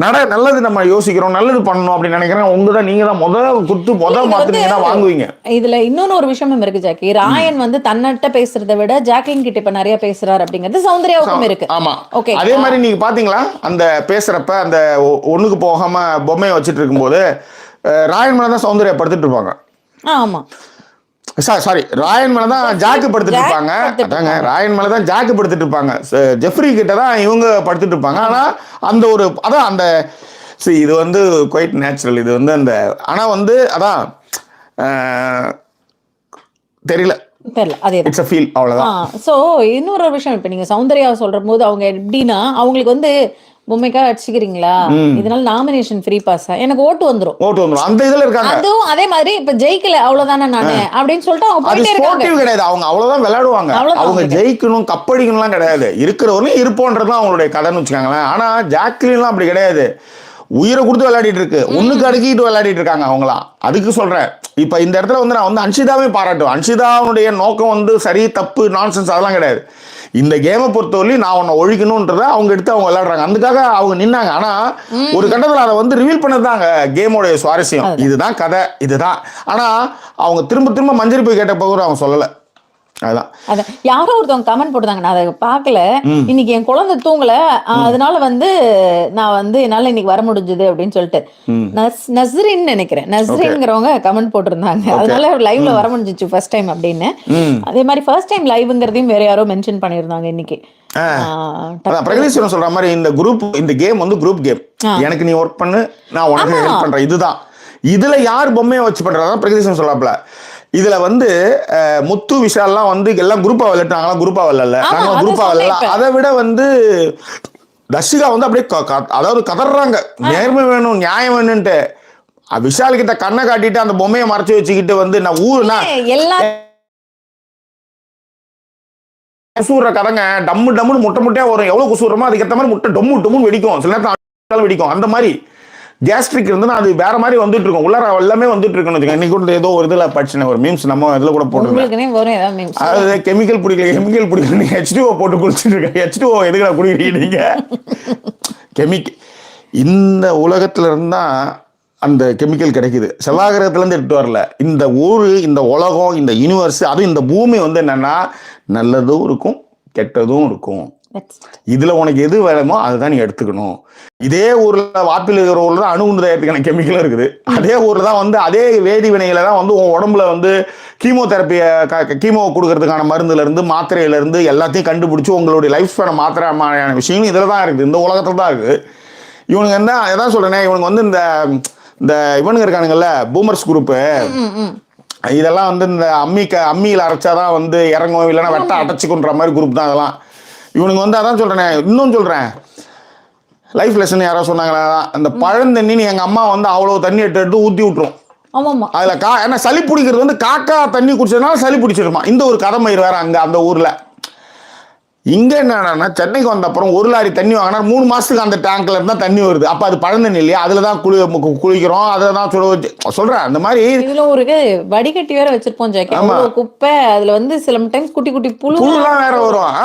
நல்லது நம்ம யோசிக்கிறோம், நல்லது பண்ணணும் அப்படின்னு நினைக்கிறேன். உங்கதான் நீங்க தான் முதல் மாத்திரீங்கன்னா வாங்குவீங்க. இதுல இன்னொன்னு ஒரு விஷயமும் இருக்கு ஜாக்கி. ராயன் வந்து தன்னிட்ட பேசுறதை விட ஜாக்லின் கிட்ட இப்ப நிறைய பேசுறாரு அப்படிங்கிறது சௌந்தர்யாவுக்கும் இருக்கு. ஆமா, ஓகே. அதே மாதிரி நீங்க பாத்தீங்களா அந்த பேசுறப்ப அந்த ஒண்ணுக்கு போகாம பொம்மையை வச்சுட்டு இருக்கும்போது ராயன் மேல தான் சௌந்தர்யா படுத்துட்டு இருப்பாங்க. ஆமா சாரி, ராயன் மேல தான் ஜாக்கு படுத்துட்டு இருப்பாங்க. அதாங்க, ராயன் மேல தான் ஜாக்கு படுத்துட்டு இருப்பாங்க. ஜெஃப்ரி கிட்ட தான் இவங்க படுத்துட்டு இருப்பாங்க. ஆனா அந்த ஒரு அதான் அந்த இது வந்து குவைட் நேச்சுரல். இது வந்து அந்த ஆனா வந்து அதான் தெரியல அதே இட்ஸ் a feel, அவ்வளவுதான். சோ இன்னொரு விஷயம், இப்ப நீங்க சௌந்தர்யா சொல்ற போது அவங்க எப்படின்னா அவங்களுக்கு வந்து பொம்மைக்காக அடிச்சுக்கிறீங்களா, இதனால நாமினேஷன் ஃப்ரீ பாஸ், எனக்கு ஓட்டு வந்துரும் அந்த இதுல இருக்காங்க. அதுவும் அதே மாதிரி இப்ப ஜெயிக்கல அவ்வளவுதானே நானு அப்படின்னு சொல்லிட்டு அவங்க போயிட்டே இருக்காங்க. கிடையாது, அவங்க அவ்வளவுதான் விளையாடுவாங்க. அவங்க ஜெயிக்கணும் கப்படிக்கணும்லாம் கிடையாது, இருக்கிறவரையும் இருப்போன்றதுதான் அவங்களுடைய கதைன்னு வச்சுக்காங்களேன். ஆனா ஜாக்லின்லாம் அப்படி கிடையாது. உயிரை கொடுத்து விளையாடிட்டு இருக்கு, ஒண்ணுக்கு அடுக்கிட்டு விளையாடிட்டு இருக்காங்க அவங்களாம். அதுக்கு சொல்றேன். இப்ப இந்த இடத்துல வந்து நான் வந்து அன்ஷிதாவே பாராட்டுவேன். அன்ஷிதாவுடைய நோக்கம் வந்து சரி தப்பு நான்சென்ஸ் அதெல்லாம் கிடையாது. இந்த கேமை பொறுத்தவரையும் நான் உன்னை ஒழிக்கணும்ன்றத அவங்க எடுத்து அவங்க விளையாடுறாங்க. அதுக்காக அவங்க நின்னாங்க. ஆனா ஒரு கட்டத்தில் அதை வந்து ரிவீல் பண்ணதாங்க கேமோடைய சுவாரஸ்யம். இதுதான் கதை, இதுதான். ஆனா அவங்க திரும்ப திரும்ப மஞ்சள் போய் கேட்ட போது அவங்க சொல்லல. அதான் யாரோ ஒருத்தவங்க கமெண்ட் போட்டாங்க, நான் அதை பார்க்கல. இன்னைக்கு என் குழந்தை தூங்கல, அதனால வந்து நான் வந்து என்னால இன்னைக்கு வர முடிஞ்சது அப்படின்னு சொல்லிட்டு நஸ்ரின் நினைக்கிறேன், நஸ்ரின்ங்கிறவங்க கமெண்ட் போட்டிருந்தாங்க. அதனால லைவ்ல வர முடிஞ்சிச்சு ஃபர்ஸ்ட் டைம் அப்படின்னு. அதே மாதிரி ஃபர்ஸ்ட் டைம் லைவ்ங்கிறதையும் வேற யாரோ மென்ஷன் பண்ணிருந்தாங்க இன்னைக்கு. பிரகதீஸ்வரன் சொல்ற மாதிரி இந்த குரூப், இந்த கேம் வந்து குரூப் கேம். எனக்கு நீ ஒர்க் பண்ணு, நான் உனக்கு ஹெல்ப் பண்றேன். இதுதான். இதுல யார் பொம்மையை வச்சு பண்றதா பிரகதீஸ்வரன் சொல்றாப்ல. இதுல வந்து முத்து விஷால்லாம் வந்து எல்லாம் குரூப்பா விளையாட்டாங்களா, குரூப்பா விளையாடல, நாங்க குரூப்பா விளையாடல. அதை விட வந்து தர்ஷிகா வந்து அப்படியே அதாவது கதறாங்க, நேர்மை வேணும் நியாயம் வேணும்ட்டு. விஷால் கிட்ட கண்ணை காட்டிட்டு அந்த பொம்மையை மறைச்சு வச்சுக்கிட்டு வந்து நான் ஊருனா குசூற கதைங்க. டம்மு டம்முன்னு முட்டை முட்டையா வரும். எவ்வளவு குசூறமோ அதுக்கேற்ற மாதிரி முட்டை டொம்மு டொம்முன்னு வெடிக்கும். சில நேரத்தில் வெடிக்கும். அந்த மாதிரி கேஸ்ட்ரிக் இருந்தா அது வேற மாதிரி வந்துட்டு இருக்கும். உள்ளார எல்லாமே வந்துட்டு இருக்குன்னு. இன்னைக்கு கூட ஏதோ ஒரு இதுல படிச்சேன், ஒரு மீம்ஸ் நம்ம இதுல கூட போட்டுருக்கேன். அதாவது கெமிக்கல் பிடிக்கல நீங்க H2O போட்டு குடிச்சிட்டு இருக்க. H2O எதுக்குடா குடிக்கிறீங்க நீங்க? கெமிக்கல் இந்த உலகத்துல இருந்தா அந்த கெமிக்கல் கிடைக்குது. செவ்வாய் கிரகத்துல இருந்து எடுத்து வரல. இந்த ஊரு, இந்த உலகம், இந்த யூனிவர்ஸ், அதுவும் இந்த பூமி வந்து என்னன்னா நல்லதும் இருக்கும் கெட்டதும் இருக்கும். இதுல உனக்கு எது வேணுமோ அதுதான் நீ எடுத்துக்கணும். இதே ஊர்ல வாப்பில் இருக்கிற ஊர்ல தான் அணுகுண்டு தயாரித்துக்கான கெமிக்கல் இருக்குது. அதே ஊர்ல தான் வந்து அதே வேதி வினையில தான் வந்து உன் உடம்புல வந்து கீமோதெரப்பியை கீமோ கொடுக்கறதுக்கான மருந்துல இருந்து மாத்திரையில இருந்து எல்லாத்தையும் கண்டுபிடிச்சு உங்களுடைய லைஃப் ஸ்பேனை மாத்திரையான விஷயங்கள் இதுல தான் இருக்குது, இந்த உலகத்துல தான் இருக்குது. இவனுங்க என்ன எதான் சொல்றேனே, இவனுக்கு வந்து இந்த இவனுங்க இருக்கானுங்கல்ல பூமர்ஸ் குரூப்பு, இதெல்லாம் வந்து இந்த அம்மியில் அரைச்சாதான் வந்து இறங்கும், இல்லைன்னா வெட்ட அடைச்சிக்குன்ற மாதிரி குரூப் தான் அதெல்லாம். இவனுங்க வந்து அதான் சொல்றேனே, இன்னும் சொல்றேன் லைஃப் லெசன் யாரோ சொன்னாங்களா, அந்த பழந்தண்ணி எங்க அம்மா வந்து அவ்வளவு தண்ணி எடுத்து ஊத்தி விட்டுரும். அதுல ஏன்னா சளி பிடிக்கிறது வந்து காக்கா தண்ணி குடிச்சதுனால சளி பிடிச்சிருமா. இந்த ஒரு கதை மயிர் வேற அங்க அந்த ஊர்ல. இங்க என்னன்னா சென்னைக்கு வந்த அப்புறம் 1 லாரி தண்ணி வாங்கினா 3 மாசத்துக்கு அந்த டேங்க்ல இருந்தா தண்ணி வருது. அப்ப அது பழந்தண்ணி இல்லையா, அதுலதான் குளிக்கிறோம், அதுலதான் சொல்றேன் அந்த மாதிரி. இதுல ஒரு வடிகட்டி வேற வச்சிருப்போம் ஜாக்கி, அவ்வளவு குப்பை அதுல வந்து சில டைம்ஸ் குட்டி குட்டி புழுலாம் வேற வரும்.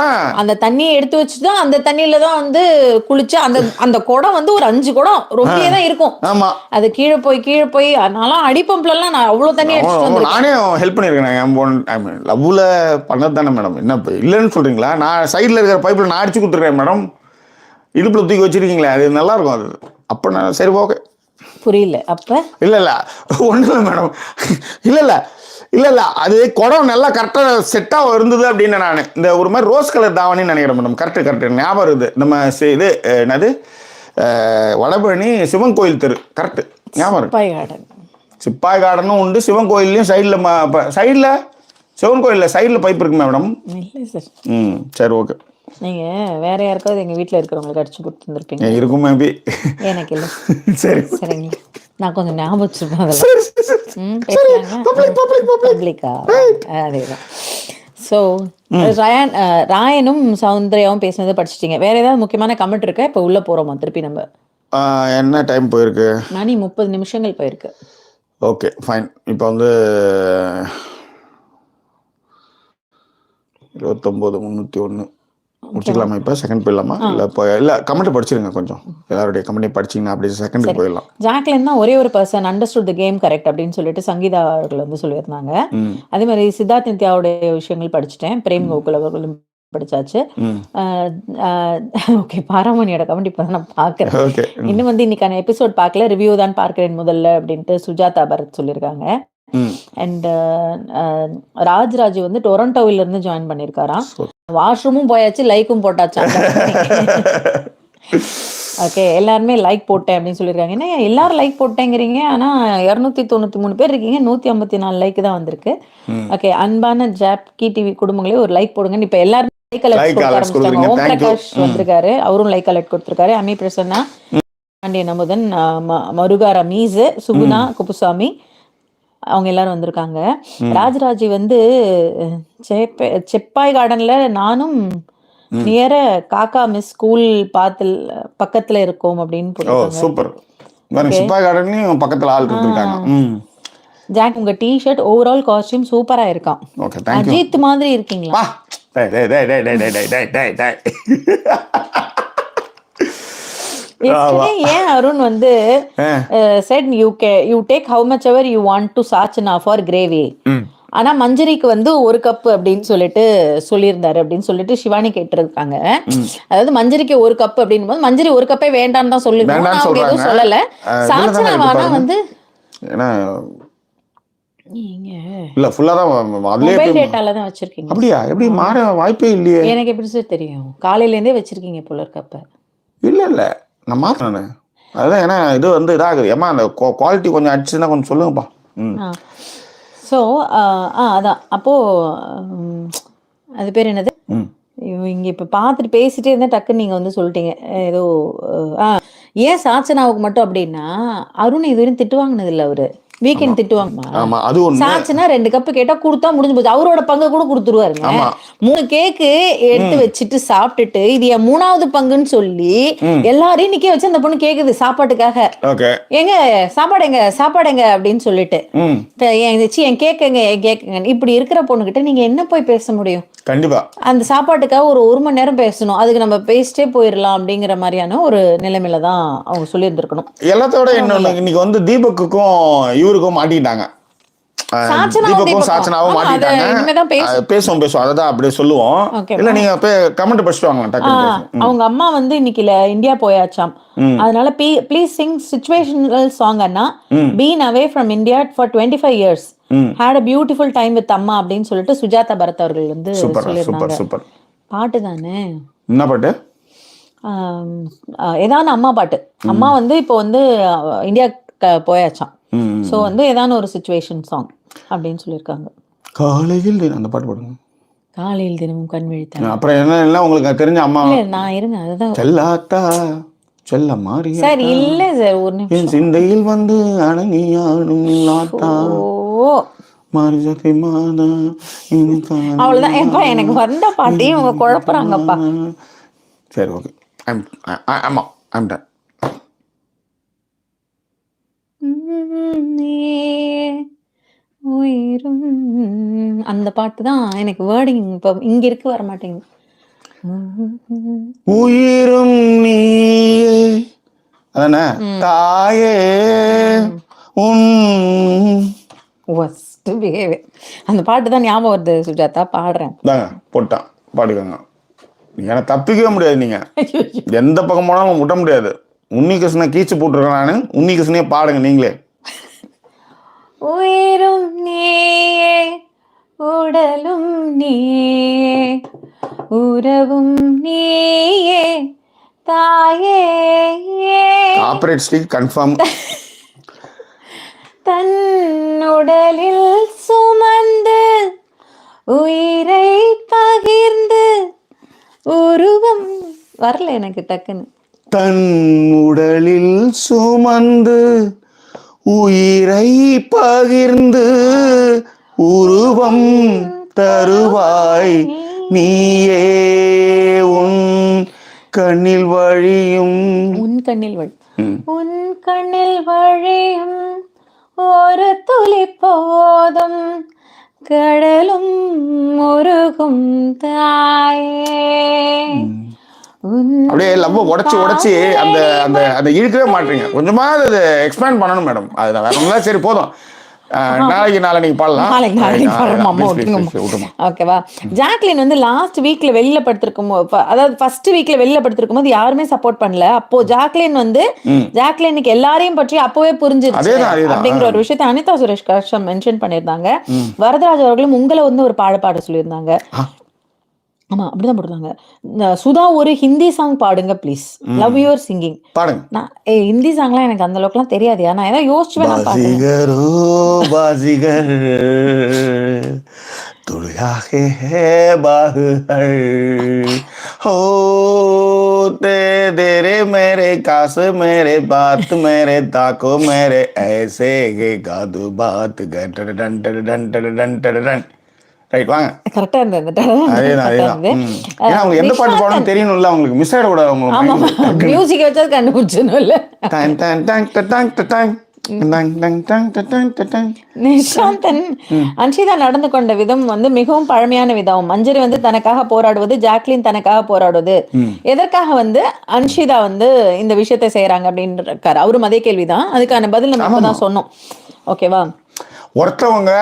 அந்த தண்ணியை எடுத்து வச்சுதான் அந்த தண்ணியில தான் வந்து குளிச்சு அந்த அந்த குடம் வந்து ஒரு 5 குடம் ரொம்பியே தான் இருக்கும். ஆமா, அது கீழே போய் அதனால அடிப்பம்புல எல்லாம் நான் அவ்வளவு தண்ணி அடிச்சுட்டு வந்திருக்கேன். நானே ஹெல்ப் பண்ணிருக்கேன். லவ்ல பண்ணது தானே மேடம், என்ன இல்லைன்னு சொல்றீங்களா? நான் சைட்ல இருக்கிற பைப்ல நான் அடிச்சு கொடுத்துருக்கேன் மேடம். இடுப்புல தூக்கி வச்சிருக்கீங்களே, அது நல்லா இருக்கும். அது அப்ப நான் சரி ஓகே. புரியல அப்ப இல்ல ஒண்ணு இல்லை மேடம். இல்ல அது குடம் நல்லா கரெக்டா செட்டா இருந்தது அப்படின்னு நான் இந்த ஒரு மாதிரி ரோஸ் கலர் தாவணின்னு நினைக்கிறேன் மேடம். கரெக்ட் ஞாபகம் இருக்குது. நம்ம இது என்னது வடபழனி சிவன் கோயில் தெரு, கரெக்ட் ஞாபகம் இருக்கு. சிப்பாய் கார்டனும் உண்டு, சிவன் கோயில்லையும் சைடில் சிவன் கோயிலில் சைடில் பைப் இருக்கு மேடம். இல்லை சார். சரி ஓகே. நீங்க வேற யாருக்காவது எங்க வீட்டில் இருக்கிறவங்களுக்கு அடிச்சு கொடுத்துருந்துருப்பீங்க. இருக்கும் மேபி. எனக்கு இல்லை. சரி சரிங்க, நான் கொஞ்சம் ஞாபகம் வச்சிருப்பேன். பப்ளிக்கா அதேதான். ஸோ ராயனும் சௌந்தர்யாவும் பேசினதை படிச்சிட்டிங்க. வேற ஏதாவது முக்கியமான கமெண்ட் இருக்கா? இப்போ உள்ள போறோமா திருப்பி நம்ம? என்ன டைம் போயிருக்கு? மணி 30 நிமிஷங்கள் போயிருக்கு. Okay fine. இப்போ வந்து 29,301 முடிச்சுக்கலாமா? இப்போ செகண்ட் போயிடலாமா? இல்லை கமெண்ட் படிச்சிருங்க கொஞ்சம், எல்லாருடைய கமெண்ட் படிச்சிங்கன்னா அப்படி செகண்டுக்கு போயிடலாம். ஜாக்லின் தான் ஒரே ஒரு person understood the game correct அப்படின்னு சொல்லிட்டு சங்கீதா அவர்கள் வந்து சொல்லியிருந்தாங்க. அதே மாதிரி சித்தார்த் நித்யாவுடைய விஷயங்கள் படிச்சுட்டேன். பிரேம் கோகுல் அவர்களும் படிச்சாச்சு. ஓகே, பாராமணியோட கமெண்ட் இப்போ தான் நான் பார்க்குறேன். இன்னும் வந்து இன்னைக்கான எபிசோட் பார்க்கல, ரிவ்யூ தான் பார்க்கிறேன் முதல்ல அப்படின்ட்டு சுஜாதா பரத் சொல்லியிருக்காங்க. அண்ட் ராஜ்ராஜ் வந்து டொரண்டோவில இருந்து ஜாயின் பண்ணிருக்காராம். வாஷ்ரூமும் போயாச்சு, லைக்கும் போட்டாச்சு. ஓகே, எல்லாருமே லைக் போட்டேன் அப்படின்னு சொல்லியிருக்காங்க. என்ன எல்லாரும் லைக் போட்டேங்கிறீங்க, ஆனா 293 பேர் இருக்கீங்க, 154 லைக் தான் வந்திருக்கு. ஓகே, அன்பான ஜாக்கி டிவி குடும்பங்களே ஒரு லைக் போடுங்க. இப்ப எல்லாரும் லைக் அலர்ட் கொடுக்க ஆரம்பிச்சிட்டாங்க. ஓம் பிரகாஷ் வந்திருக்காரு, அவரும் லைக் அலர்ட் கொடுத்திருக்காரு. அமி பிரசன்னா, பாண்டியன் அமுதன், மருகா ரமீஸ், சுகுணா குப்புசாமி, அவங்க எல்லாரும் வந்திருக்காங்க. ராஜராஜி வந்து செப்பாய் கார்டன்ல நானும் நியர காக்கா மிஸ் ஸ்கூல் பக்கத்துல இருக்கோம் அப்படின்னு போட்டுருக்காங்க. சூப்பர். செப்பாய் கார்டன்லயும் பக்கத்துல ஆள் இருக்காங்க. ஜாக், உங்க டி ஷர்ட் ஓவரால் காஸ்டியூம் சூப்பரா இருக்கான். அஜித் மாதிரி இருக்கீங்களா? ஏன் அருண் வந்து said you take how much ever you want to Sachana for gravy. ஆனா மஞ்சரிக்கு வந்து 1 கப் அப்படின்னு சொல்லிட்டு சொல்லியிருந்தாரு அப்படின்னு சொல்லிட்டு சிவானி கேட்டிருக்காங்க. அதாவது மஞ்சரிக்கு 1 கப் அப்படின்னு போது மஞ்சரி 1 கப்பே வேண்டான்னு தான் சொல்லிருக்காங்க. அவங்க எதுவும் சொல்லல. சாச்சனா வானா வந்து நீங்க இல்ல ஃபுல்லா தான் மொபைல் டேட்டால தான் வச்சிருக்கீங்க. அப்படியே எப்படி மாற வாய்ப்பே இல்லையே. எனக்கு எப்படி சார் தெரியும்? காலையில இருந்தே வச்சிருக்கீங்க போல கப்ப. இல்ல நான் மாத்தினேன். அதுதான் ஏன்னா இது வந்து இதாகுது. ஏமா அந்த குவாலிட்டி கொஞ்சம் அடிச்சுன்னா கொஞ்சம் சொல்லுங்கப்பா. ஸோ அதான் அப்போது அது பேர் என்னது, இங்கே இப்போ பார்த்துட்டு பேசிட்டே இருந்தால் டக்குன்னு நீங்கள் வந்து சொல்லிட்டீங்க ஏதோ. ஏன் சாச்சனாவுக்கு மட்டும் அப்படின்னா, அருண் இதுவரையும் திட்டு வாங்கினது இல்லை. அவரு வீக்கெண்ட் திட்டுவாங்கம்மா. சாச்சுனா 2 கப்பு கேட்டா கொடுத்தா முடிஞ்சு போச்சு. அவரோட பங்கு கூட கொடுத்துருவாருங்க. 3 கேக்கு எடுத்து வச்சுட்டு சாப்பிட்டுட்டு இது என் 3வது பங்குன்னு சொல்லி எல்லாரையும் நிக்க வச்சு அந்த பொண்ணு கேக்குது சாப்பாட்டுக்காக. எங்க சாப்பாடுங்க அப்படின்னு சொல்லிட்டு என் கேக்குங்க இப்படி இருக்கிற பொண்ணுகிட்ட நீங்க என்ன போய் பேச முடியும்? கண்டிப்பா அந்த சாப்பாட்டுக்காக ஒரு 1 மணி நேரம் பேசணும், அதுக்கு நம்ம பேசிட்டே போயிடலாம் அப்படிங்கிற மாதிரியான ஒரு நிலைமையில தான் அவங்க சொல்லி இருந்திருக்கணும். எல்லாத்தோட இன்னைக்கு வந்து தீபக்குக்கும் இவருக்கும் மாட்டிட்டாங்க. தீபக்கும் சாச்சனாவும் மாட்டிட்டாங்க. பேசுவோம் அதான் அப்படியே சொல்லுவோம். இல்ல நீங்க கமெண்ட் படிச்சுட்டு வாங்க. அவங்க அம்மா வந்து இன்னைக்கு இந்தியா போயாச்சாம். அதனால ப்ளீஸ் சிங் சிச்சுவேஷனல் சாங் அண்ணா. Been away from India for 25 years. Had a beautiful time with அம்மா அப்படின்னு சொல்லிட்டு சுஜாதா பரத் அவர்கள் வந்து சொல்லியிருந்தாங்க. பாட்டு தானே? என்ன பாட்டு? ஏதான அம்மா பாட்டு. அம்மா வந்து இப்போ வந்து இந்தியா போயாச்சாம். ஸோ வந்து ஏதான ஒரு சிச்சுவேஷன் சாங் அப்படின்னு சொல்லியிருக்காங்க. காலையில் அந்த பாட்டு பாடுங்க. காலையில் தினமும் கண் விழித்தாங்க. அப்புறம் என்ன உங்களுக்கு தெரிஞ்ச அம்மா? நான் இருங்க அதுதான் செல்லாத்தா செல்ல மாறி சார். இல்ல சார் ஒரு நிமிஷம். சிந்தையில் வந்து அணங்கியாடும் லாத்தா. ஓ மாரிஜாத்தி மாதா அவ்வளவுதான். எப்பா எனக்கு வந்த பாட்டையும் இவங்க குழப்புறாங்கப்பா. சரி ஓகே. ஆமா ஐம் டன். உயிரும் அந்த பாட்டு தான் எனக்கு வேர்டிங் இப்போ இங்க இருக்கு வர மாட்டேங்குது. உயிரும் நீயே அதானே தாயே உன் ஒஸ்ட் பிஹேவியர். அந்த பாட்டு தான் ஞாபகம் வருது சுஜாதா, பாடுறேன். தாங்க போட்டான் பாடுவாங்க. ஏன்னா தப்பிக்கவே முடியாது. நீங்க எந்த பக்கம் போனாலும் விட்ட முடியாது. உன்னி கிருஷ்ணனை கீச்சு போட்டுருக்கேன் நான். உன்னி கிருஷ்ணனே பாடுங்க நீங்களே. உயிரும் நீயே உடலும் நீயே உறவும் நீயே தாயே. Operate stick confirm. தன் உடலில் சுமந்து உயிரை பகிர்ந்து உருவம் வரல எனக்கு டக்குன்னு. தன் உடலில் சுமந்து உயிரை பகிர்ந்து உருவம் தருவாய் நீயே உன் கண்ணில் வழியும். உன் கண்ணில் வழியும் ஒரு துளி போதும் கடலும் முருகும் தாயே. அப்படியே லவ் உடச்சி அந்த அந்த அந்த இழுக்கவே மாட்டீங்க. கொஞ்சமா அதை எக்ஸ்பேண்ட் பண்ணணும் மேடம். அது வேற ஒன்றும். சரி போதும். நாளைக்கு பாடலாம். ஓகேவா. ஜாக்லின் வந்து லாஸ்ட் வீக்ல வெளியில படுத்திருக்கும் போது, அதாவது ஃபர்ஸ்ட் வீக்ல வெளியில படுத்திருக்கும் போது யாருமே சப்போர்ட் பண்ணல. அப்போ ஜாக்லினுக்கு எல்லாரையும் பற்றி அப்பவே புரிஞ்சிருச்சு அப்படிங்கிற ஒரு விஷயத்தை அனிதா சுரேஷ் கஷ்டம் மென்ஷன் பண்ணிருந்தாங்க. வரதராஜ் அவர்களும் உங்களை வந்து ஒரு பாட சொல்லியிருந்தாங்க. ஆமா அப்படிதான் போடுறாங்க. சுதா ஒரு ஹிந்தி சாங் பாடுங்க ப்ளீஸ். லவ் யுவர் சிங்கிங் பாடுங்க. நான் ஹிந்தி சாங்லாம் எனக்கு அந்த அளவுக்குலாம் தெரியாதுயா. நான் ஏதாவது யோசிச்சு வேணா பாடுறேன். பாசிகர் துளியாகே பாகுகள் होते तेरे मेरे कास मेरे बात मेरे ताको मेरे ऐसे के कादू बात गटर डंटर डंटर डंटर डंटर. ரைட் வாங்க. கரெக்டா இருந்தது. அதேதான். ஏன்னா அவங்க எந்த பாட்டு பாடணும் தெரியணும்ல. அவங்களுக்கு மிஸ் ஆயிட கூடாது. உங்களுக்கு மியூசிக் வச்சது கண்டுபிடிச்சணும் இல்ல. நிஷாந்தன் அன்ஷிதா நடந்து கொண்ட விதம் வந்து மிகவும் பழமையான விதம். மஞ்சரி வந்து தனக்காக போராடுவது, ஜாக்லின் தனக்காக போராடுவது. எதற்காக வந்து அன்ஷிதா வந்து இந்த விஷயத்தை செய்யறாங்க அப்படின்னு இருக்காரு. அவரும் அதே கேள்விதான். அதுக்கான பதில் நம்ம இப்பதான் சொன்னோம். ஓகேவா. ஒருத்தவங்க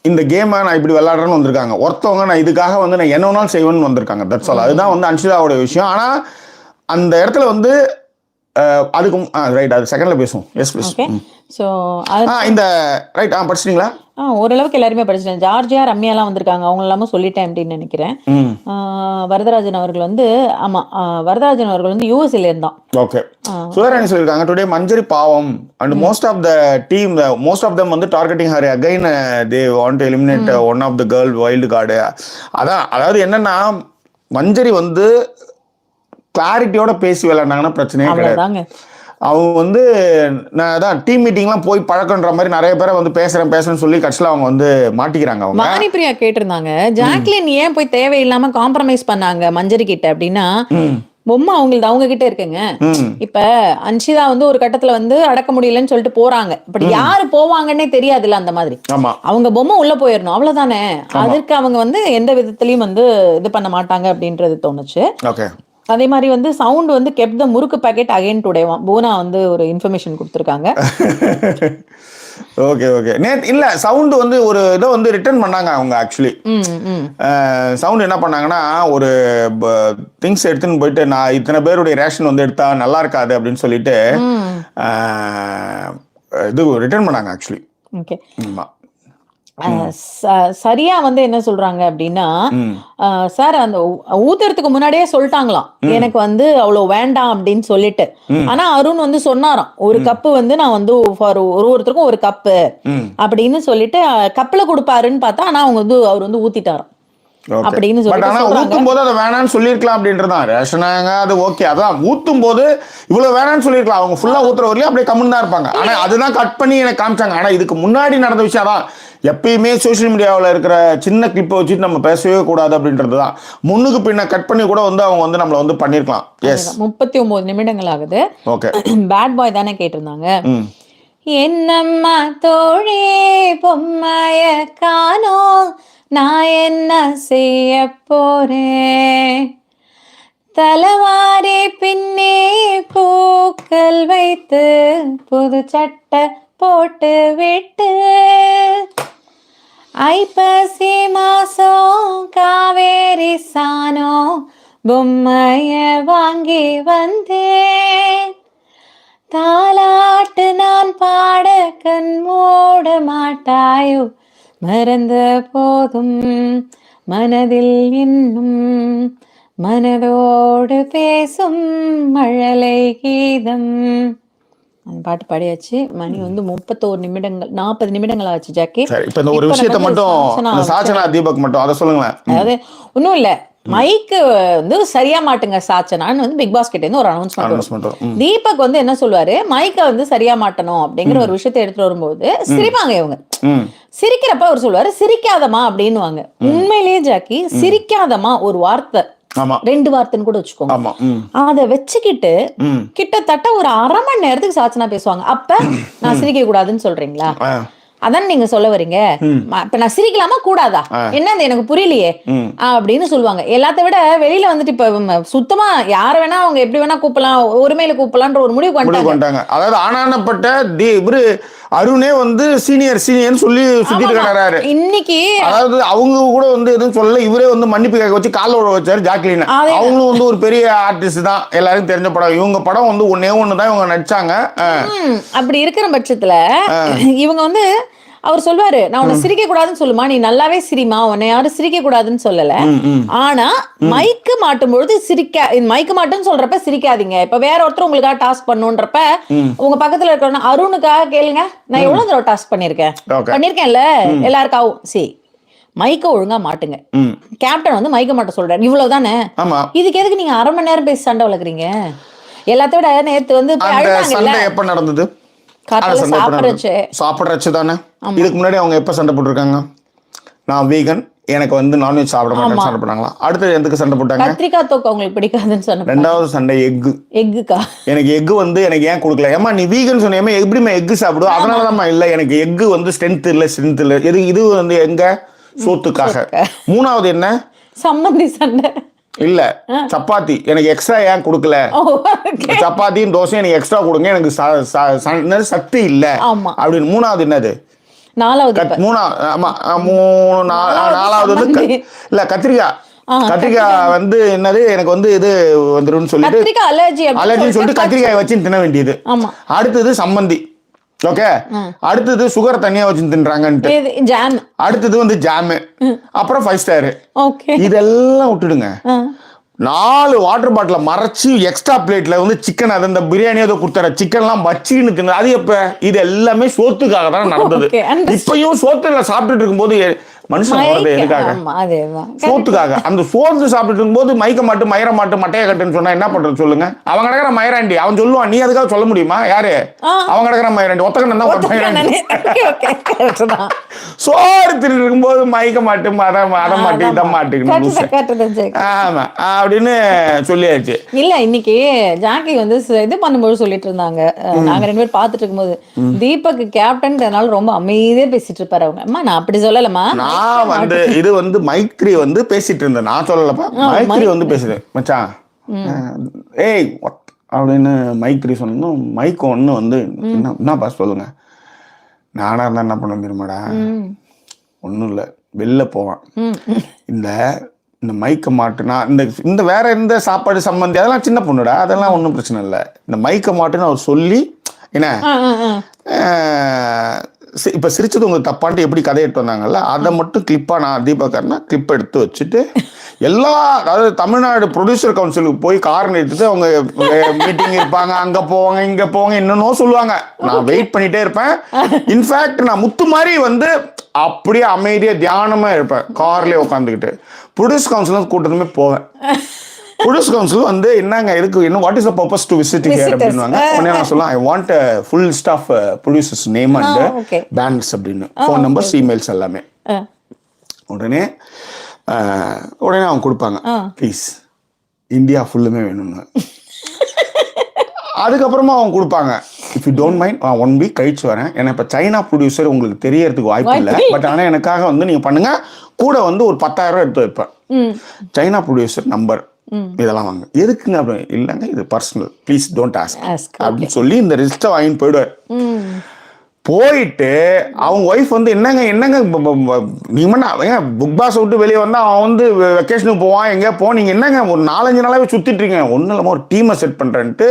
இந்த கேமை நான் இப்படி விளையாடுறேன்னு வந்திருக்காங்க. ஒருத்தவங்க நான் இதுக்காக வந்து நான் என்ன வேணாலும் செய்வேன்னு வந்திருக்காங்க. That's all. அதுதான் வந்து அன்ஷிதாவோட விஷயம். ஆனா அந்த இடத்துல வந்து அதுக்கும் ரைட் அது செகண்ட்ல பேசுவோம். Yes please. ஸோ இந்த ரைட் படிச்சிட்டீங்களா? ஓரளவுக்கு எல்லாருமே படிச்சிட்டேன். ஜார்ஜியா ரம்யாலாம் வந்திருக்காங்க. அவங்க எல்லாமே சொல்லிட்டேன் அப்படின்னு நினைக்கிறேன். வரதராஜன் அவர்கள் வந்து வரதராஜன் அவர்கள் வந்து யூஎஸ்ல இருந்தான். ஓகே. சுதராணி சொல்லியிருக்காங்க டுடே மஞ்சரி பாவம் and most of the team most of them வந்து targeting her again they want to eliminate one of the girl wild card. அதாவது என்னன்னா மஞ்சரி வந்து கிளாரிட்டியோட பேசி விளையாண்டாங்கன்னா பிரச்சனையே கிடையாது. அவங்க வந்து நான் அதான் டீம் மீட்டிங்லாம் போய் பழக்கன்ற மாதிரி நிறைய பேரை வந்து பேசுறேன்னு சொல்லி கட்சியில் அவங்க வந்து மாட்டிக்கிறாங்க. அவங்க வாணிப்பிரியா கேட்டிருந்தாங்க, ஜாக்லின் ஏன் போய் தேவையில்லாம காம்ப்ரமைஸ் பண்ணாங்க மஞ்சரி கிட்ட அப்படின்னா, பொம்மை அவங்களுக்கு அவங்க கிட்ட இருக்குங்க. இப்ப அன்ஷிதா வந்து ஒரு கட்டத்துல வந்து அடக்க முடியலன்னு சொல்லிட்டு போறாங்க. இப்படி யாரு போவாங்கன்னே தெரியாதுல்ல. அந்த மாதிரி அவங்க பொம்மை உள்ள போயிடணும் அவ்வளவுதானே. அதற்கு அவங்க வந்து எந்த விதத்திலயும் வந்து இது பண்ண மாட்டாங்க அப்படின்றது தோணுச்சு. அதே மாதிரி வந்து சவுண்ட் வந்து கெப்ட் த முறுக்கு பாக்கெட் அகைன் டுடேவாம். பூனா வந்து ஒரு இன்ஃபர்மேஷன் கொடுத்துருக்காங்க. ஓகே இல்ல சவுண்ட் வந்து ஒரு இதை வந்து ரிட்டர்ன் பண்ணாங்க அவங்க. ஆக்சுவலி சவுண்ட் என்ன பண்ணாங்கன்னா ஒரு திங்ஸ் எடுத்துன்னு போயிட்டு நான் இத்தனை பேருடைய ரேஷன் வந்து எடுத்தா நல்லா இருக்காது அப்படின்னு சொல்லிட்டு இது ரிட்டர்ன் பண்ணாங்க ஆக்சுவலி. ஓகே. ஆமா. சரியா வந்து என்ன சொல்றாங்க அப்படின்னா, சார் அந்த ஊத்துறதுக்கு முன்னாடியே சொல்லிட்டாங்களாம் எனக்கு வந்து அவ்வளவு வேண்டாம் அப்படின்னு சொல்லிட்டு. ஆனா அருண் வந்து சொன்னாராம் ஒரு கப்பு வந்து நான் வந்து ஒருத்தருக்கும் ஒரு கப்பு அப்படின்னு சொல்லிட்டு கப்புல கொடுப்பாருன்னு பார்த்தா, ஆனா அவங்க வந்து அவர் வந்து ஊத்திட்டாராம் அப்படின்னு சொல்லிட்டு ஊத்தும் போது அதை வேணான்னு சொல்லிருக்கலாம் அப்படின்றதான் ரேஷனாங்க. அது ஓகே. அதான் ஊத்தும் போது இவ்வளவு வேணான்னு சொல்லிருக்கலாம். அவங்க ஃபுல்லா ஊத்துற வரலையும் அப்படியே கம்முன்னு தான் இருப்பாங்க. ஆனா அதுதான் கட் பண்ணி எனக்கு காமிச்சாங்க. ஆனா இதுக்கு முன்னாடி நடந்த விஷயம் தான் எப்பயுமே சோஷியல் மீடியாவில் இருக்கிற சின்ன கிளிப்பை வச்சுட்டு நம்ம பேசவே கூடாது அப்படின்றது தான். முன்னுக்கு பின்ன கட் பண்ணி கூட வந்து அவங்க வந்து நம்மளை வந்து பண்ணியிருக்கலாம். எஸ், 39 நிமிடங்கள் ஆகுது. ஓகே. பேட் பாய் தானே கேட்டிருந்தாங்க. என்னம்மா தோழி பொம்மைய காணோ, நான் என்ன செய்ய போறேன், தலைவாரி பின்னே பூக்கள் வைத்து புது சட்டை போட்டு விட்டு, ஐப்பசி மாசம் காவேரி சானோ பொம்மைய வாங்கி வந்தேன், தாலாட்டு நான் பாட கண் மூட மாட்டாயோ, மறந்த போதும் மனதில் இன்னும் மனதோடு பேசும் மழலை கீதம். அந்த பாட்டு பாடியாச்சு. மணி வந்து 31 நிமிடங்கள் 40 நிமிடங்கள் ஆச்சு ஜாக்கி. இப்போ இந்த ஒரு விஷயத்தை மட்டும் சாச்சனா தீபக் மட்டும் அதை சொல்லுங்களேன். அதாவது ஒன்றும் இல்லை, மைக்கு வந்து சரியா மாட்டுங்க சாச்சனான்னு வந்து பிக் பாஸ் கிட்ட இருந்து ஒரு அனௌன்ஸ்மெண்ட். தீபக் வந்து என்ன சொல்லுவாரு, மைக்கை வந்து சரியா மாட்டணும் அப்படிங்கிற ஒரு விஷயத்தை எடுத்துட்டு வரும்போது சிரிப்பாங்க இவங்க. சிரிக்கிறப்ப அவர் சொல்லுவாரு சிரிக்காதமா அப்படின்னுவாங்க. உண்மையிலேயே ஜாக்கி சிரிக்காதமா ஒரு வார்த்தை, 2 வார்த்தைன்னு கூட வச்சுக்கோங்க, அத வச்சுக்கிட்டு கிட்டத்தட்ட ஒரு அரை மணி நேரத்துக்கு சாச்சனா பேசுவாங்க. அப்ப நான் சிரிக்க கூடாதுன்னு சொல்றீங்களா? அதான் நீங்க சொல்ல வரீங்க. இப்ப நான் சிரிக்கலாமா கூடாதா, என்னது எனக்கு புரியலையே அப்படின்னு சொல்லுவாங்க. எல்லாத்த விட வெளியில வந்துட்டு இப்ப சுத்தமா யார வேணா அவங்க எப்படி வேணா கூப்பிடலாம், ஒருமையில கூப்பிடலான்ற ஒரு முடிவு கொண்டாங்க. அதாவது ஆனானப்பட்ட இவரு அருணே வந்து சீனியர் சொல்லி சுத்திட்டு கிடறாரு இன்னைக்கு. அதாவது அவங்க கூட வந்து எதுவும் சொல்லல, இவரே வந்து மன்னிப்பு கேட்க வச்சு கால உழ வச்சாரு ஜாக்லின். அவங்களும் வந்து ஒரு பெரிய ஆர்டிஸ்ட் தான், எல்லாரும் தெரிஞ்ச படம். இவங்க படம் வந்து ஒண்ணுதான் இவங்க நடிச்சாங்க. அப்படி இருக்கிற பட்சத்துல இவங்க வந்து அவர் சொல்வாரு, நான் உன்னை சிரிக்க கூடாதுன்னு சொல்லுமா, நீ நல்லாவே சிரிமா, உன்னை யாரும் சிரிக்க கூடாதுன்னு சொல்லல, ஆனா மைக்கு மாட்டும் பொழுது மைக்கு மாட்டுன்னு சொல்றப்ப சிரிக்காதீங்க. இப்ப வேற ஒருத்தர் உங்களுக்காக டாஸ்க் பண்ணுன்றப்ப உங்க பக்கத்துல இருக்கிற அருணுக்காக கேளுங்க, நான் எவ்வளவு தடவை டாஸ்க் பண்ணிருக்கேன்ல எல்லாருக்காவும். சரி, மைக்க ஒழுங்கா மாட்டுங்க. கேப்டன் வந்து மைக்க மாட்ட சொல்றாரு, இவ்வளவுதானே. இதுக்கு எதுக்கு நீங்க அரை மணி நேரம் பேசி சண்டை வளர்க்குறீங்க? எல்லாத்த விட நேத்து வந்து எப்ப நடந்தது? சாப்பிடுறச்சு தானே. இதுக்கு முன்னாடி அவங்க எப்ப சண்டை போட்டிருக்காங்க, நான் வீகன் எனக்கு வந்து நான்வெஜ் சாப்பிட மாட்டேன் சண்டை போட்டாங்களா? அடுத்து எதுக்கு சண்டை போட்டாங்க? கத்திரிக்காய் தொக்கு அவங்களுக்கு பிடிக்காதுன்னு சொன்ன. ரெண்டாவது சண்டை எக்குக்கா, எனக்கு எக்கு வந்து எனக்கு ஏன் கொடுக்கல, ஏமா நீ வீகன் சொன்னியமா எப்படிமா எக்கு சாப்பிடுவோம், அதனாலதான் இல்ல எனக்கு எக்கு வந்து ஸ்ட்ரென்த் இல்ல இது வந்து எங்க சோத்துக்காக. மூணாவது என்ன, சம்மந்தி சண்டை இல்ல சப்பாத்தி எனக்கு எக்ஸ்ட்ரா ஏன் கொடுக்கல, சப்பாத்தியும் தோசை எனக்கு எக்ஸ்ட்ரா கொடுங்க, எனக்கு சக்தி இல்ல அப்படின்னு. மூணாவது என்னது, நாலாவது வந்து இல்ல கத்திரிக்காய் வந்து என்னது, எனக்கு வந்து இது வந்துடும் சொல்லிட்டு அலர்ஜின்னு சொல்லிட்டு கத்திரிக்காய் வச்சு தின்ன வேண்டியது. அடுத்தது சம்மந்தி, ஓகே. அடுத்தது சுகர் தனியா வச்சு தின்றாங்கன்ட்டு, அடுத்தது வந்து ஜாமு, அப்புறம் 5 ஸ்டார். இதெல்லாம் விட்டுடுங்க, 4 வாட்டர் பாட்டில மறைச்சு எக்ஸ்ட்ரா பிளேட்ல வந்து சிக்கன், அது இந்த பிரியாணி ஏதோ கொடுத்தார சிக்கன் எல்லாம் வச்சுன்னு தின்னு. அது எப்ப? இது எல்லாமே சோத்துக்காக தான் நடந்தது. இப்பயும் சோத்துல சாப்பிட்டுட்டு இருக்கும்போது மனுஷன் போறது எதுக்காக? சோத்துக்காக. அந்த சோத்து சாப்பிட்டு இருக்கும்போது மைக்க மாட்டு மயிர மாட்டு மட்டைய கட்டுன்னு சொன்னா என்ன பண்றது சொல்லுங்க? அவன் கிடக்குற மயிராண்டி அவன் சொல்லுவான், நீ அதுக்காக சொல்ல முடியுமா? யாரு அவன் கிடக்குற மயிராண்டி? ஒத்தக்கண்ணன் தான் மயிராண்டி. சோறு தின்னு இருக்கும்போது மைக்க மாட்டு அதை மாட்டு இதை மாட்டுக்கணும், ஆமா அப்படின்னு சொல்லியாச்சு. இல்ல இன்னைக்கு ஜாக்கி வந்து இது பண்ணும்போது சொல்லிட்டு இருந்தாங்க, நாங்க 2 பேரும் பாத்துட்டு இருக்கும்போது, தீபக் கேப்டன் ரொம்ப அமைதியா பேசிட்டு இருப்பாரு. அவங்க அம்மா நான் அப்படி சொல்லலமா, நான் வந்து இது வந்து மைத்ரி வந்து பேசிட்டு இருந்தேன், நான் சொல்லலப்பா, மைத்ரி வந்து பேசுறேன் மச்சான் ஏய் அப்படின்னு மைத்ரி சொன்னதும் மைக் ஒன்று வந்து என்னப்பா சொல்லுங்க. நானா இருந்தா என்ன பண்ண தெரியுமாடா, ஒன்றும் இல்லை, வெளில போவான், இந்த மைக்க மாட்டுனா இந்த வேற எந்த சாப்பாடு சம்பந்தி அதெல்லாம் சின்ன பொண்ணுடா, அதெல்லாம் ஒன்றும் பிரச்சனை இல்லை, இந்த மைக்க மாட்டுன்னு அவர் சொல்லி என்ன இப்போ சிரிச்சது உங்களுக்கு தப்பான்ட்டு எப்படி கதை எடுத்து வந்தாங்கல்ல, அதை மட்டும் கிளிப்பாக நான் தீபக்கர்னா கிளிப் எடுத்து வச்சுட்டு அதாவது தமிழ்நாடு ப்ரொடியூசர் கவுன்சிலுக்கு போய் காரணம் எடுத்துட்டு அவங்க மீட்டிங் இருப்பாங்க, அங்கே போவாங்க இங்கே போவாங்க என்னன்னோ சொல்லுவாங்க, நான் வெயிட் பண்ணிட்டே இருப்பேன். இன்ஃபேக்ட் நான் முத்து மாதிரி வந்து அப்படியே அமைதியாக தியானமாக இருப்பேன், கார்லேயே உட்காந்துக்கிட்டு ப்ரொடியூசர் கவுன்சில் கூட்டத்துமே போவேன். ப்ரொடியூசர் கவுன்சில் வந்து என்னங்க இதுக்கு என்ன what is the purpose to visit here அப்படின்வாங்க. உடனே நான் சொல்லலாம் I want full list of producers name and bands அப்படின்னு, ஃபோன் நம்பர்ஸ், இமெயில்ஸ் எல்லாமே. உடனே அவங்க கொடுப்பாங்க, ப்ளீஸ் இந்தியா ஃபுல்லுமே வேணும்னு. அதுக்கப்புறமா அவங்க கொடுப்பாங்க, if you don't mind 1 week கழிச்சு வரேன், ஏன்னா இப்போ சைனா ப்ரொடியூசர் உங்களுக்கு தெரியறதுக்கு வாய்ப்பு இல்லை, பட் ஆனால் எனக்காக வந்து நீங்கள் பண்ணுங்க, கூட வந்து ஒரு 10,000 எடுத்து வைப்பேன், சைனா ப்ரொடியூசர் நம்பர் இதெல்லாம் வாங்க. எதுக்குங்க அப்படி? இல்லைங்க இது பர்சனல், ப்ளீஸ் டோன்ட் ஆஸ்க் அப்படின்னு சொல்லி இந்த லிஸ்ட்டை வாங்கிட்டு போயிடுவார். போயிட்டு அவங்க ஒய்ஃப் வந்து என்னங்க நீங்க புக் பாஸ் விட்டு வெளியே வந்தா அவன் வந்து வெக்கேஷனுக்கு போவான், எங்கேயா நீங்க என்னங்க ஒரு 4-5 நாளாவே சுத்திட்டு இருக்கீங்க, ஒன்றும் இல்லாமல் ஒரு டீமை செட் பண்றேன்ட்டு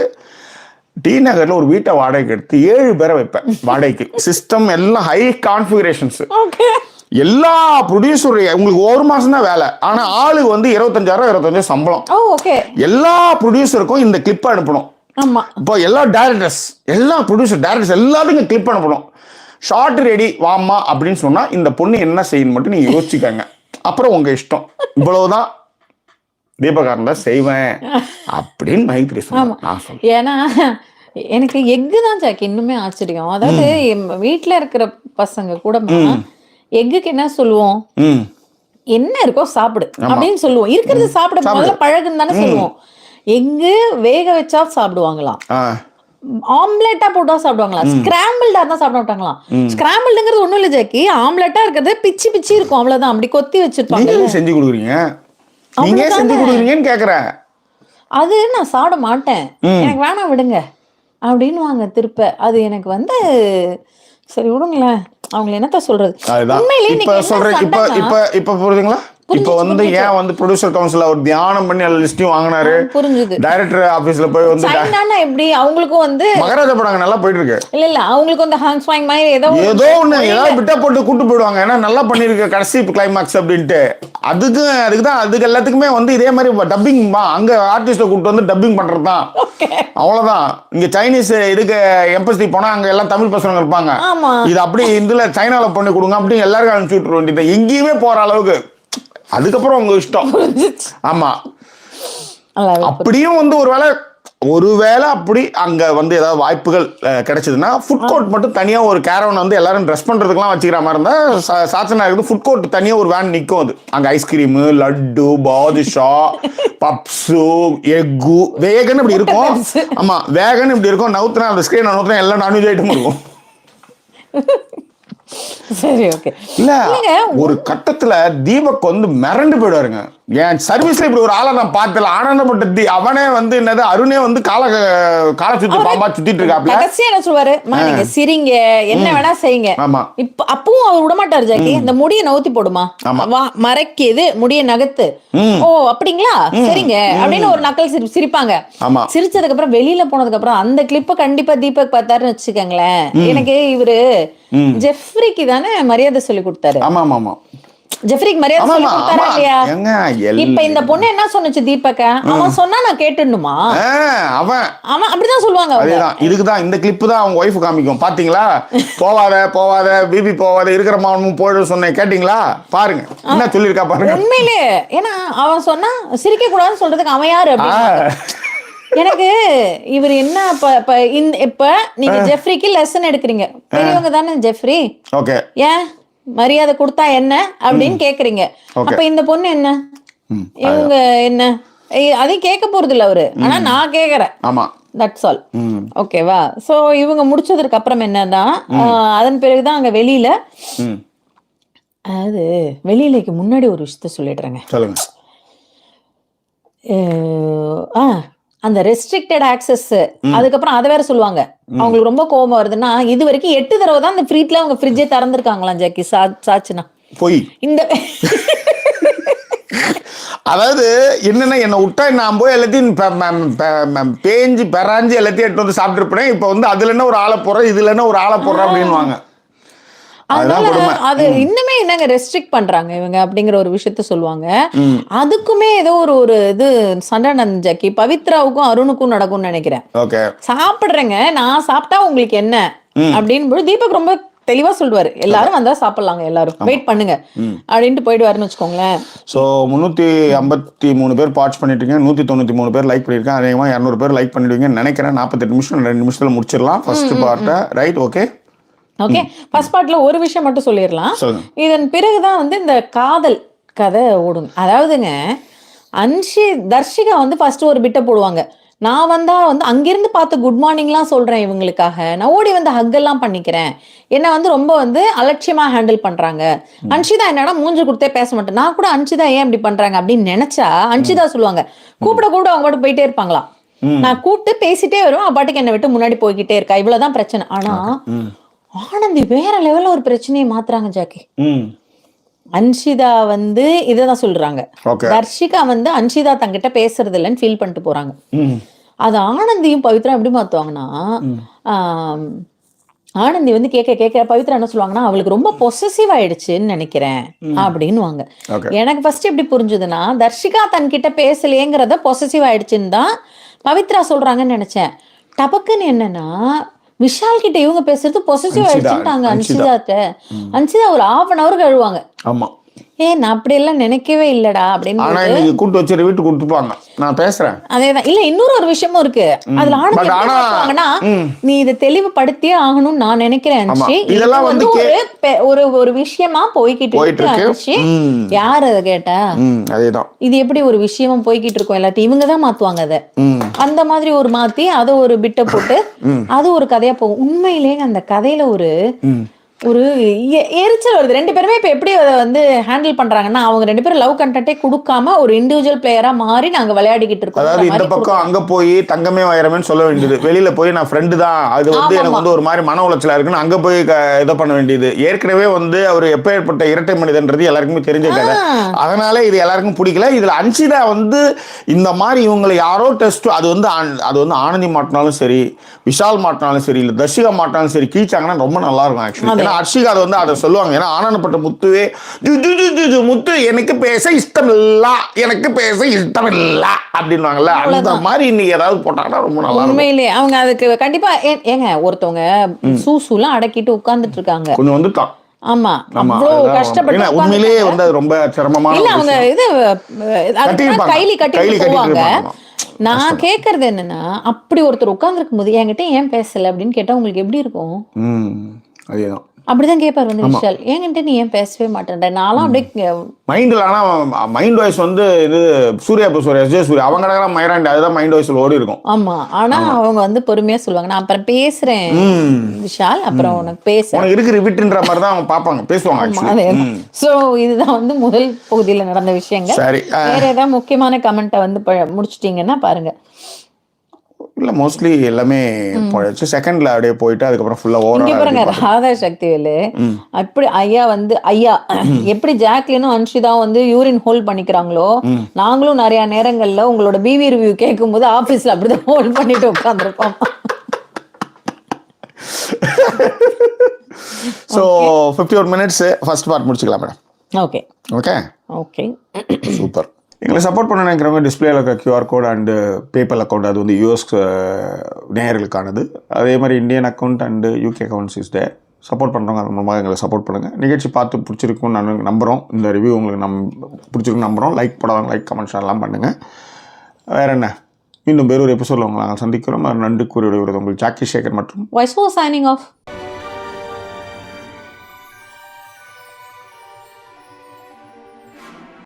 டி நகர்ல ஒரு வீட்டை வாடகைக்கு எடுத்து 7 பேரை வைப்பேன் வாடகைக்கு. சிஸ்டம் எல்லாம் ஹை கான்ஃபிகரேஷன்ஸ், எல்லா ப்ரொடியூசர் உங்களுக்கு 1 மாசம் தான் வேலை, ஆனா ஆளுக்கு வந்து 25,000 சம்பளம். எல்லா ப்ரொடியூசருக்கும் இந்த கிளிப் அனுப்பணும். இப்போ எல்லா டைரக்டர்ஸ், எல்லா ப்ரொடியூசர் டைரக்டர்ஸ் எல்லாத்துக்கும் கிளிப் அனுப்பணும். ஷார்ட் ரெடி வாமா அப்படின்னு சொன்னா இந்த பொண்ணு என்ன செய்யணும் மட்டும் நீங்க யோசிச்சுக்கங்க, அப்புறம் உங்க இஷ்டம். இவ்வளவுதான் தீபகாரன் தான் செய்வேன் அப்படின்னு மைத்ரி சொன்னான். ஏன்னா எனக்கு எக்கு தான் ஜாக்கி இன்னுமே ஆச்சரியம். அதாவது வீட்டுல இருக்கிற பசங்க கூட எக்குக்கு என்ன சொல்லுவோம், என்ன இருக்கோ சாப்பிடு அப்படின்னு சொல்லுவோம். இருக்கிறது சாப்பிட முதல்ல பழகுன்னு தானே சொல்லுவோம். எங்கு வேக வச்சா சாப்பிடுவாங்களாம், ஆம்லெட்டா போட்டா சாப்பிடுவாங்களா, ஸ்கிராம்பிள்டா தான் சாப்பிட மாட்டாங்களாம். ஸ்கிராம்பிள்ங்கிறது ஒண்ணும் இல்ல ஜாக்கி, ஆம்லெட்டா இருக்கிறது பிச்சு பிச்சு இருக்கும், அவ்வளவுதான். அப்படி கொத்தி வச்சிருப்பாங்க. செஞ்சு கொடுக்குறீங்க, நீங்க செஞ்சு கொடுக்குறீங்கன்னு கேக்குறேன். அது நான் சாப்பிட மாட்டேன், எனக்கு வேணாம் விடுங்க அப்படின்னு வாங்க திருப்ப. அது எனக்கு வந்து சரி விடுங்களேன், அவங்களை என்னத்த சொல்றது. இப்ப புரியுதுங்களா? இப்போ வந்து ஏன் வந்து ப்ரொடியூசர் கவுன்சில் அவர் தியானம் பண்ணி எல்லா லிஸ்டையும் வாங்கினாரு. புரிஞ்சுது. டைரக்டர் ஆபீஸ்ல போய் வந்து எப்படி அவங்களுக்கும் வந்து மகாராஜா படம் நல்லா போயிட்டு இருக்கு. இல்ல அவங்களுக்கு வந்து ஹாங்ஸ் வாங் மாதிரி ஏதோ ஒண்ணு ஏதாவது பிட்டா போட்டு கூட்டு போயிடுவாங்க, ஏன்னா நல்லா பண்ணிருக்கு கடைசி கிளைமாக்ஸ் அப்படின்ட்டு. அதுக்கு எல்லாத்துக்குமே வந்து இதே மாதிரி டப்பிங் அங்க ஆர்டிஸ்ட கூட்டு வந்து டப்பிங் பண்றதுதான், அவ்வளவுதான். இங்க சைனீஸ் இதுக்கு எம்பசி போனா அங்க எல்லாம் தமிழ் பசங்க இருப்பாங்க, இது அப்படி இதுல சைனால பண்ணி கொடுங்க அப்படின்னு எல்லாருக்கும் அனுப்பிச்சு விட்டுற வேண்டியது, எங்கேயுமே போற அளவுக்கு. அதுக்கப்புறம் உங்க இஷ்டம். ஆமா, அப்படியும் வந்து ஒருவேளை அப்படி அங்க வந்து ஏதாவது வாய்ப்புகள் கிடைச்சதுன்னா ஃபுட் கோர்ட் மட்டும் தனியா ஒரு கேரவன் வந்து எல்லாரும் ட்ரெஸ் பண்றதுக்குலாம் வச்சுக்கிற மாதிரி இருந்தா சாச்சனா இருக்குது. ஃபுட் கோர்ட் தனியா ஒரு வேன் நிற்கும், அது அங்க ஐஸ்கிரீமு, லட்டு, பாதுஷா, பப்ஸு, எக்கு, வேகன் இப்படி இருக்கும். ஆமா, வேகன் இப்படி இருக்கும். நவுத்துனா அந்த ஸ்கிரீன் நவுத்துனா எல்லாம் நான்வெஜ் ஐட்டமும் இருக்கும். சரி, ஓகே. இல்ல ஒரு கட்டத்துல தீபக் வந்து மிரண்டு போயிடுவாருங்க. என் சர்வீஸ்ல இப்படி ஒரு ஆளை நான் பார்த்தல, ஆனந்தப்பட்ட அவனே வந்து என்னது அருணே வந்து காலை சுத்தி பாம்பா சுத்திட்டு இருக்காப்ல. என்ன சொல்லுவாரு, நீங்க சிரிங்க, என்ன வேணா செய்யுங்க. இப்ப அப்பவும் அவர் விடமாட்டாரு ஜாக்கி, இந்த முடிய நவுத்தி போடுமா, மறைக்குது முடிய நகத்து, ஓ அப்படிங்களா சரிங்க அப்படின்னு ஒரு நக்கல் சிரிப்பாங்க. சிரிச்சதுக்கு அப்புறம் வெளியில போனதுக்கு அப்புறம் அந்த கிளிப்ப கண்டிப்பா தீபக் பார்த்தாருன்னு வச்சுக்கோங்களேன், எனக்கு இவரு ஜெஃப்ரிக்கு தானே மரியாதை சொல்லி கொடுத்தாரு. ஆமா ஆமா, ஜெஃப்ரிக்கு மரியாதை சொல்லி கொடுத்தாரா இல்லையா? இப்ப இந்த பொண்ணு என்ன சொன்னுச்சு தீபக்க, அவன் சொன்னா நான் கேட்டுணுமா, அவன் அப்படிதான் சொல்லுவாங்க. அதேதான், இதுக்குதான் இந்த கிளிப் தான் அவங்க ஒய்ஃப் காமிக்கும். பாத்தீங்களா, போவாத பிபி போவாத, இருக்கிற மாவனும் போயிடு சொன்னேன், கேட்டீங்களா, பாருங்க என்ன சொல்லிருக்கா பாருங்க. உண்மையிலே, ஏன்னா அவன் சொன்னா சிரிக்க கூடாதுன்னு சொல்றதுக்கு அவன் யாரு அப்படின்னு எனக்கு இவர் என்ன இப்ப நீங்க ஜெஃப்ரிக்கு லெசன் எடுக்கிறீங்க, பெரியவங்க தானே ஜெஃப்ரி, ஏன் மரியாதை கொடுத்தா என்ன அப்படின்னு கேக்குறீங்க. அப்ப இந்த பொண்ணு என்ன, இவங்க என்ன, அதையும் கேட்க போறது இல்ல அவரு, ஆனா நான் கேக்குறேன். தட்ஸ் ஆல், ஓகேவா? சோ இவங்க முடிச்சதுக்கு அப்புறம் என்னன்னா, அதன் பிறகுதான் அங்க வெளியில, அதாவது வெளியிலைக்கு முன்னாடி ஒரு விஷயத்த சொல்லிடுறேங்க. அந்த ரெஸ்ட்ரிக்டட் ஆக்சஸ், அதுக்கப்புறம் அதை வேற சொல்லுவாங்க. அவங்களுக்கு ரொம்ப கோபம் வருதுன்னா, இது வரைக்கும் 8 தடவை தான் அந்த ஃப்ரீட்ல அவங்க ஃப்ரிட்ஜே திறந்திருக்காங்களாம் ஜாக்கி. சாச்சுனா போய் இந்த அதாவது என்னன்னா, என்ன விட்டா நான் போய் எல்லாத்தையும் பேஞ்சு பெறாஞ்சு எல்லாத்தையும் எடுத்து வந்து சாப்பிட்டுருப்பேன். இப்ப வந்து அதுல என்ன ஒரு ஆளை போடுறேன், இதுல என்ன ஒரு ஆளை போடுறேன் அப்படின்வாங்க. அதனால அது இன்னுமே என்னங்க ரெஸ்ட்ரிக்ட் பண்றாங்க இவங்க அப்படிங்கிற ஒரு விஷயத்த சொல்லுவாங்க. அதுக்குமே ஏதோ ஒரு இது சண்டை நடந்துச்சாக்கி, பவித்ராவுக்கும் அருணுக்கும் நடக்கும்னு நினைக்கிறேன். சாப்பிடுறேங்க, நான் சாப்பிட்டா உங்களுக்கு என்ன அப்படின்னு தீபக் ரொம்ப தெளிவா சொல்லுவாரு, எல்லாரும் வந்தா சாப்பிடலாங்க, எல்லாரும் வெயிட் பண்ணுங்க அப்படின்ட்டு போயிடுவாருன்னு வச்சுக்கோங்களேன். ஸோ 353 பேர் வாட்ச் பண்ணிட்டீங்க, 193 பேர் லைக் பண்ணியிருக்கேன். அதிகமாக 200 பேர் லைக் பண்ணிடுவீங்கன்னு நினைக்கிறேன். 48 நிமிஷம் 2 நிமிஷத்தில் முடிச்சிடலாம் ஃபர்ஸ்ட் பார்ட்டை. Right, okay okay. ஃபர்ஸ்ட் பார்ட்ல ஒரு விஷயம் மட்டும் சொல்லிடலாம். சொல்லுங்க. இதன் பிறகுதான் வந்து இந்த காதல் கதை ஓடுங்க. அதாவதுங்க, தர்ஷிகா வந்து ஃபர்ஸ்ட் ஒரு பிட்டை போடுவாங்க. நான் வந்தா வந்து அங்கிருந்து பார்த்து குட் மார்னிங்லாம் சொல்றேன் இவங்களுக்காக, நான் ஓடி வந்து ஹக்கெல்லாம் பண்ணிக்கிறேன், என்ன வந்து ரொம்ப வந்து அலட்சியமா ஹேண்டில் பண்றாங்க. அன்ஷிதா என்னன்னா மூஞ்சி கொடுத்தே பேச மாட்டேன். நான் கூட அன்ஷிதா ஏன் இப்படி பண்றாங்க அப்படின்னு நினைச்சா அன்ஷிதா சொல்லுவாங்க, கூப்பிட அவங்க பாட்டு போயிட்டே இருப்பாங்களாம். நான் கூப்பிட்டு பேசிட்டே வருவேன், அவ பாட்டுக்கு என்னை விட்டு முன்னாடி போய்கிட்டே இருக்கா, இவ்வளவுதான் பிரச்சனை. ஆனா ஆனந்தி வேற லெவல்ல ஒரு பிரச்சனையை மாத்துறாங்க ஜாக்கி. அன்ஷிதா வந்து இததான் சொல்றாங்க, தர்ஷிகா வந்து அன்ஷிதா தங்கிட்ட பேசுறது இல்லைன்னு ஃபீல் பண்ணிட்டு போறாங்க. அது ஆனந்தியும் பவித்ரா எப்படி மாத்துவாங்கன்னா, ஆனந்தி வந்து கேட்க பவித்ரா என்ன சொல்லுவாங்கன்னா, அவளுக்கு ரொம்ப பொசசிவ் ஆயிடுச்சுன்னு நினைக்கிறேன் அப்படின்னுவாங்க. எனக்கு ஃபர்ஸ்ட் எப்படி புரிஞ்சுதுன்னா, தர்ஷிகா தன்கிட்ட பேசலையேங்கிறத பொசசிவ் ஆயிடுச்சுன்னு தான் பவித்ரா சொல்றாங்கன்னு நினைச்சேன். டபக்குன்னு என்னன்னா, விஷால் கிட்ட இவங்க பேசுறது பொசசிவ் ஆயிடுச்சுட்டாங்க அன்ஷிதா ஒரு 1/2 hour கழுவாங்க. ஆமா, நான் அப்படி எல்லாம் நினைக்கவே இல்லடா அப்படின்னு கூட்டு வச்சு வீட்டு கொடுத்துப்பாங்க. நான் பேசுறேன் அதேதான். இல்ல, இன்னொரு விஷயமும் இருக்கு. அதுல ஆனா நீ இதை தெளிவுபடுத்தியே ஆகணும்னு நான் நினைக்கிறேன். இதெல்லாம் வந்து ஒரு விஷயமா போய்கிட்டு இருக்கு. யார் அதை கேட்டா? அதேதான். இது எப்படி ஒரு விஷயமா போய்கிட்டு இருக்கும், எல்லாத்தையும் இவங்கதான் மாத்துவாங்க. அதை அந்த மாதிரி ஒரு மாத்தி அதை ஒரு பிட்ட போட்டு அது ஒரு கதையா போகும். உண்மையிலேயே அந்த கதையில ஒரு எரிச்சல் வருது. 2 பேருமே இப்ப எப்படி அதை வந்து ஹேண்டில் பண்றாங்கன்னா, அவங்க 2 பேரும் லவ் கண்டென்ட்டே கொடுக்காம ஒரு இண்டிவிஜுவல் பிளேயரா மாறி நாங்க விளையாடிக்கிட்டு இருக்கோம். அதாவது இந்த பக்கம் அங்க போய் தங்கமே வைரமேன்னு சொல்ல வேண்டியது, வெளியில போய் நான் ஃப்ரெண்டு தான், அது வந்து எனக்கு வந்து ஒரு மாதிரி மன உளைச்சலா இருக்குன்னு அங்க போய் இதை பண்ண வேண்டியது. ஏற்கனவே வந்து அவர் எப்ப ஏற்பட்ட இரட்டை மனிதன்றது எல்லாருக்குமே தெரிஞ்ச கதை. அதனால இது எல்லாருக்கும் பிடிக்கல. இதுல அன்ஷிதா வந்து இந்த மாதிரி இவங்களை யாரோ டெஸ்ட், அது வந்து ஆனந்தி மாட்டினாலும் சரி, விஷால் மாட்டினாலும் சரி, இல்ல தர்ஷிகா மாட்டினாலும் சரி, கீழ்ச்சாங்கன்னா ரொம்ப நல்லா இருக்கும் ஆக்சுவலி. அர்ஷிகா அதை வந்து அதை சொல்லுவாங்க. ஏன்னா ஆனந்தப்பட்ட முத்துவே முத்து எனக்கு பேச இஷ்டம் இல்ல, எனக்கு பேச இஷ்டம் இல்ல அப்படின்வாங்கல்ல, அந்த மாதிரி இன்னைக்கு ஏதாவது போட்டாங்கன்னா ரொம்ப நல்லா இருக்கும். உண்மையிலே அவங்க அதுக்கு கண்டிப்பா ஏங்க ஒருத்தவங்க சூசுலாம் அடக்கிட்டு உட்கார்ந்துட்டு இருக்காங்க, கொஞ்சம் வந்து ஆமா அவ்வளவு கஷ்டப்பட்டு உண்மையிலேயே வந்து அது ரொம்ப சிரமமான. இல்ல அவங்க இது கைலி கட்டி போவாங்க. நான் கேக்குறது என்னன்னா, அப்படி ஒருத்தர் உட்கார்ந்துருக்கும் போது என்கிட்ட ஏன் பேசல அப்படின்னு கேட்டா உங்களுக்கு எப்படி இருக்கும்? அதேதான், அப்படிதான் கேட்பாரு வந்து விஷால், ஏன்கிட்ட நீ ஏன் பேசவே மாட்டேன்ற. நானும் அப்படியே மைண்ட்ல, ஆனா மைண்ட் வாய்ஸ் வந்து இது சூர்யா சூர்யா அவங்க மயிராண்டி, அதுதான் மைண்ட் வாய்ஸ்ல ஓடி இருக்கும். ஆமா, ஆனா அவங்க வந்து பொறுமையா சொல்லுவாங்க, நான் அப்புறம் பேசுறேன் விஷால், அப்புறம் உனக்கு உனக்கு இருக்கு ரிப்பீட்ன்ற மாதிரி தான் அவங்க பாப்பாங்க, பேசுவாங்க. சோ இதுதான் வந்து முதல் பகுதியில நடந்த விஷயங்கள். சரி, வேற ஏதாவது முக்கியமான கமெண்ட்டை வந்து முடிச்சிட்டீங்கன்னா பாருங்க. இல்ல மோஸ்ட்லி எல்லாமே போயிடுச்சு. செகண்ட்ல அப்படியே போயிட்டு அதுக்கப்புறம் ஃபுல்லா ஓவரா பாருங்க. ராதா சக்திவேலு அப்படி ஐயா எப்படி ஜாக்லினும் அன்ஷிதாவும் வந்து யூரின் ஹோல்ட் பண்ணிக்கிறாங்களோ, நாங்களும் நிறைய நேரங்கள்ல உங்களோட பிவி ரிவ்யூ கேட்கும் போது ஆபீஸ்ல அப்படிதான் ஹோல்ட் பண்ணிட்டு உட்காந்துருப்போம். ஸோ 51 minutes ஃபர்ஸ்ட் பார்ட் முடிச்சுக்கலாம் madam. Okay okay okay super. எங்களை சப்போர்ட் பண்ண நினைக்கிறவங்க டிஸ்பிளேல இருக்க QR code and PayPal account, அது வந்து யூஎஸ் நேயர்களுக்கானது. அதே மாதிரி Indian account and UK accounts is there. Support பண்ணுறவங்க அது மூலமாக எங்களை சப்போர்ட் பண்ணுங்கள். நிகழ்ச்சி பார்த்து பிடிச்சிருக்குன்னு நான் நம்புகிறோம். இந்த ரிவ்யூ உங்களுக்கு பிடிச்சிருக்குன்னு நம்புகிறோம். லைக் போடாதவங்க லைக் கமெண்ட்ஸ் எல்லாம் பண்ணுங்கள். வேறு என்ன, இன்னும் வேறு ஒரு எபிசோடில் உங்களை நாங்கள் சந்திக்கிறோம். நன்றி கூறி விடுவது உங்கள் ஜாக்கி சேகர் மற்றும் வாய்ஸ் சைனிங் ஆஃப்.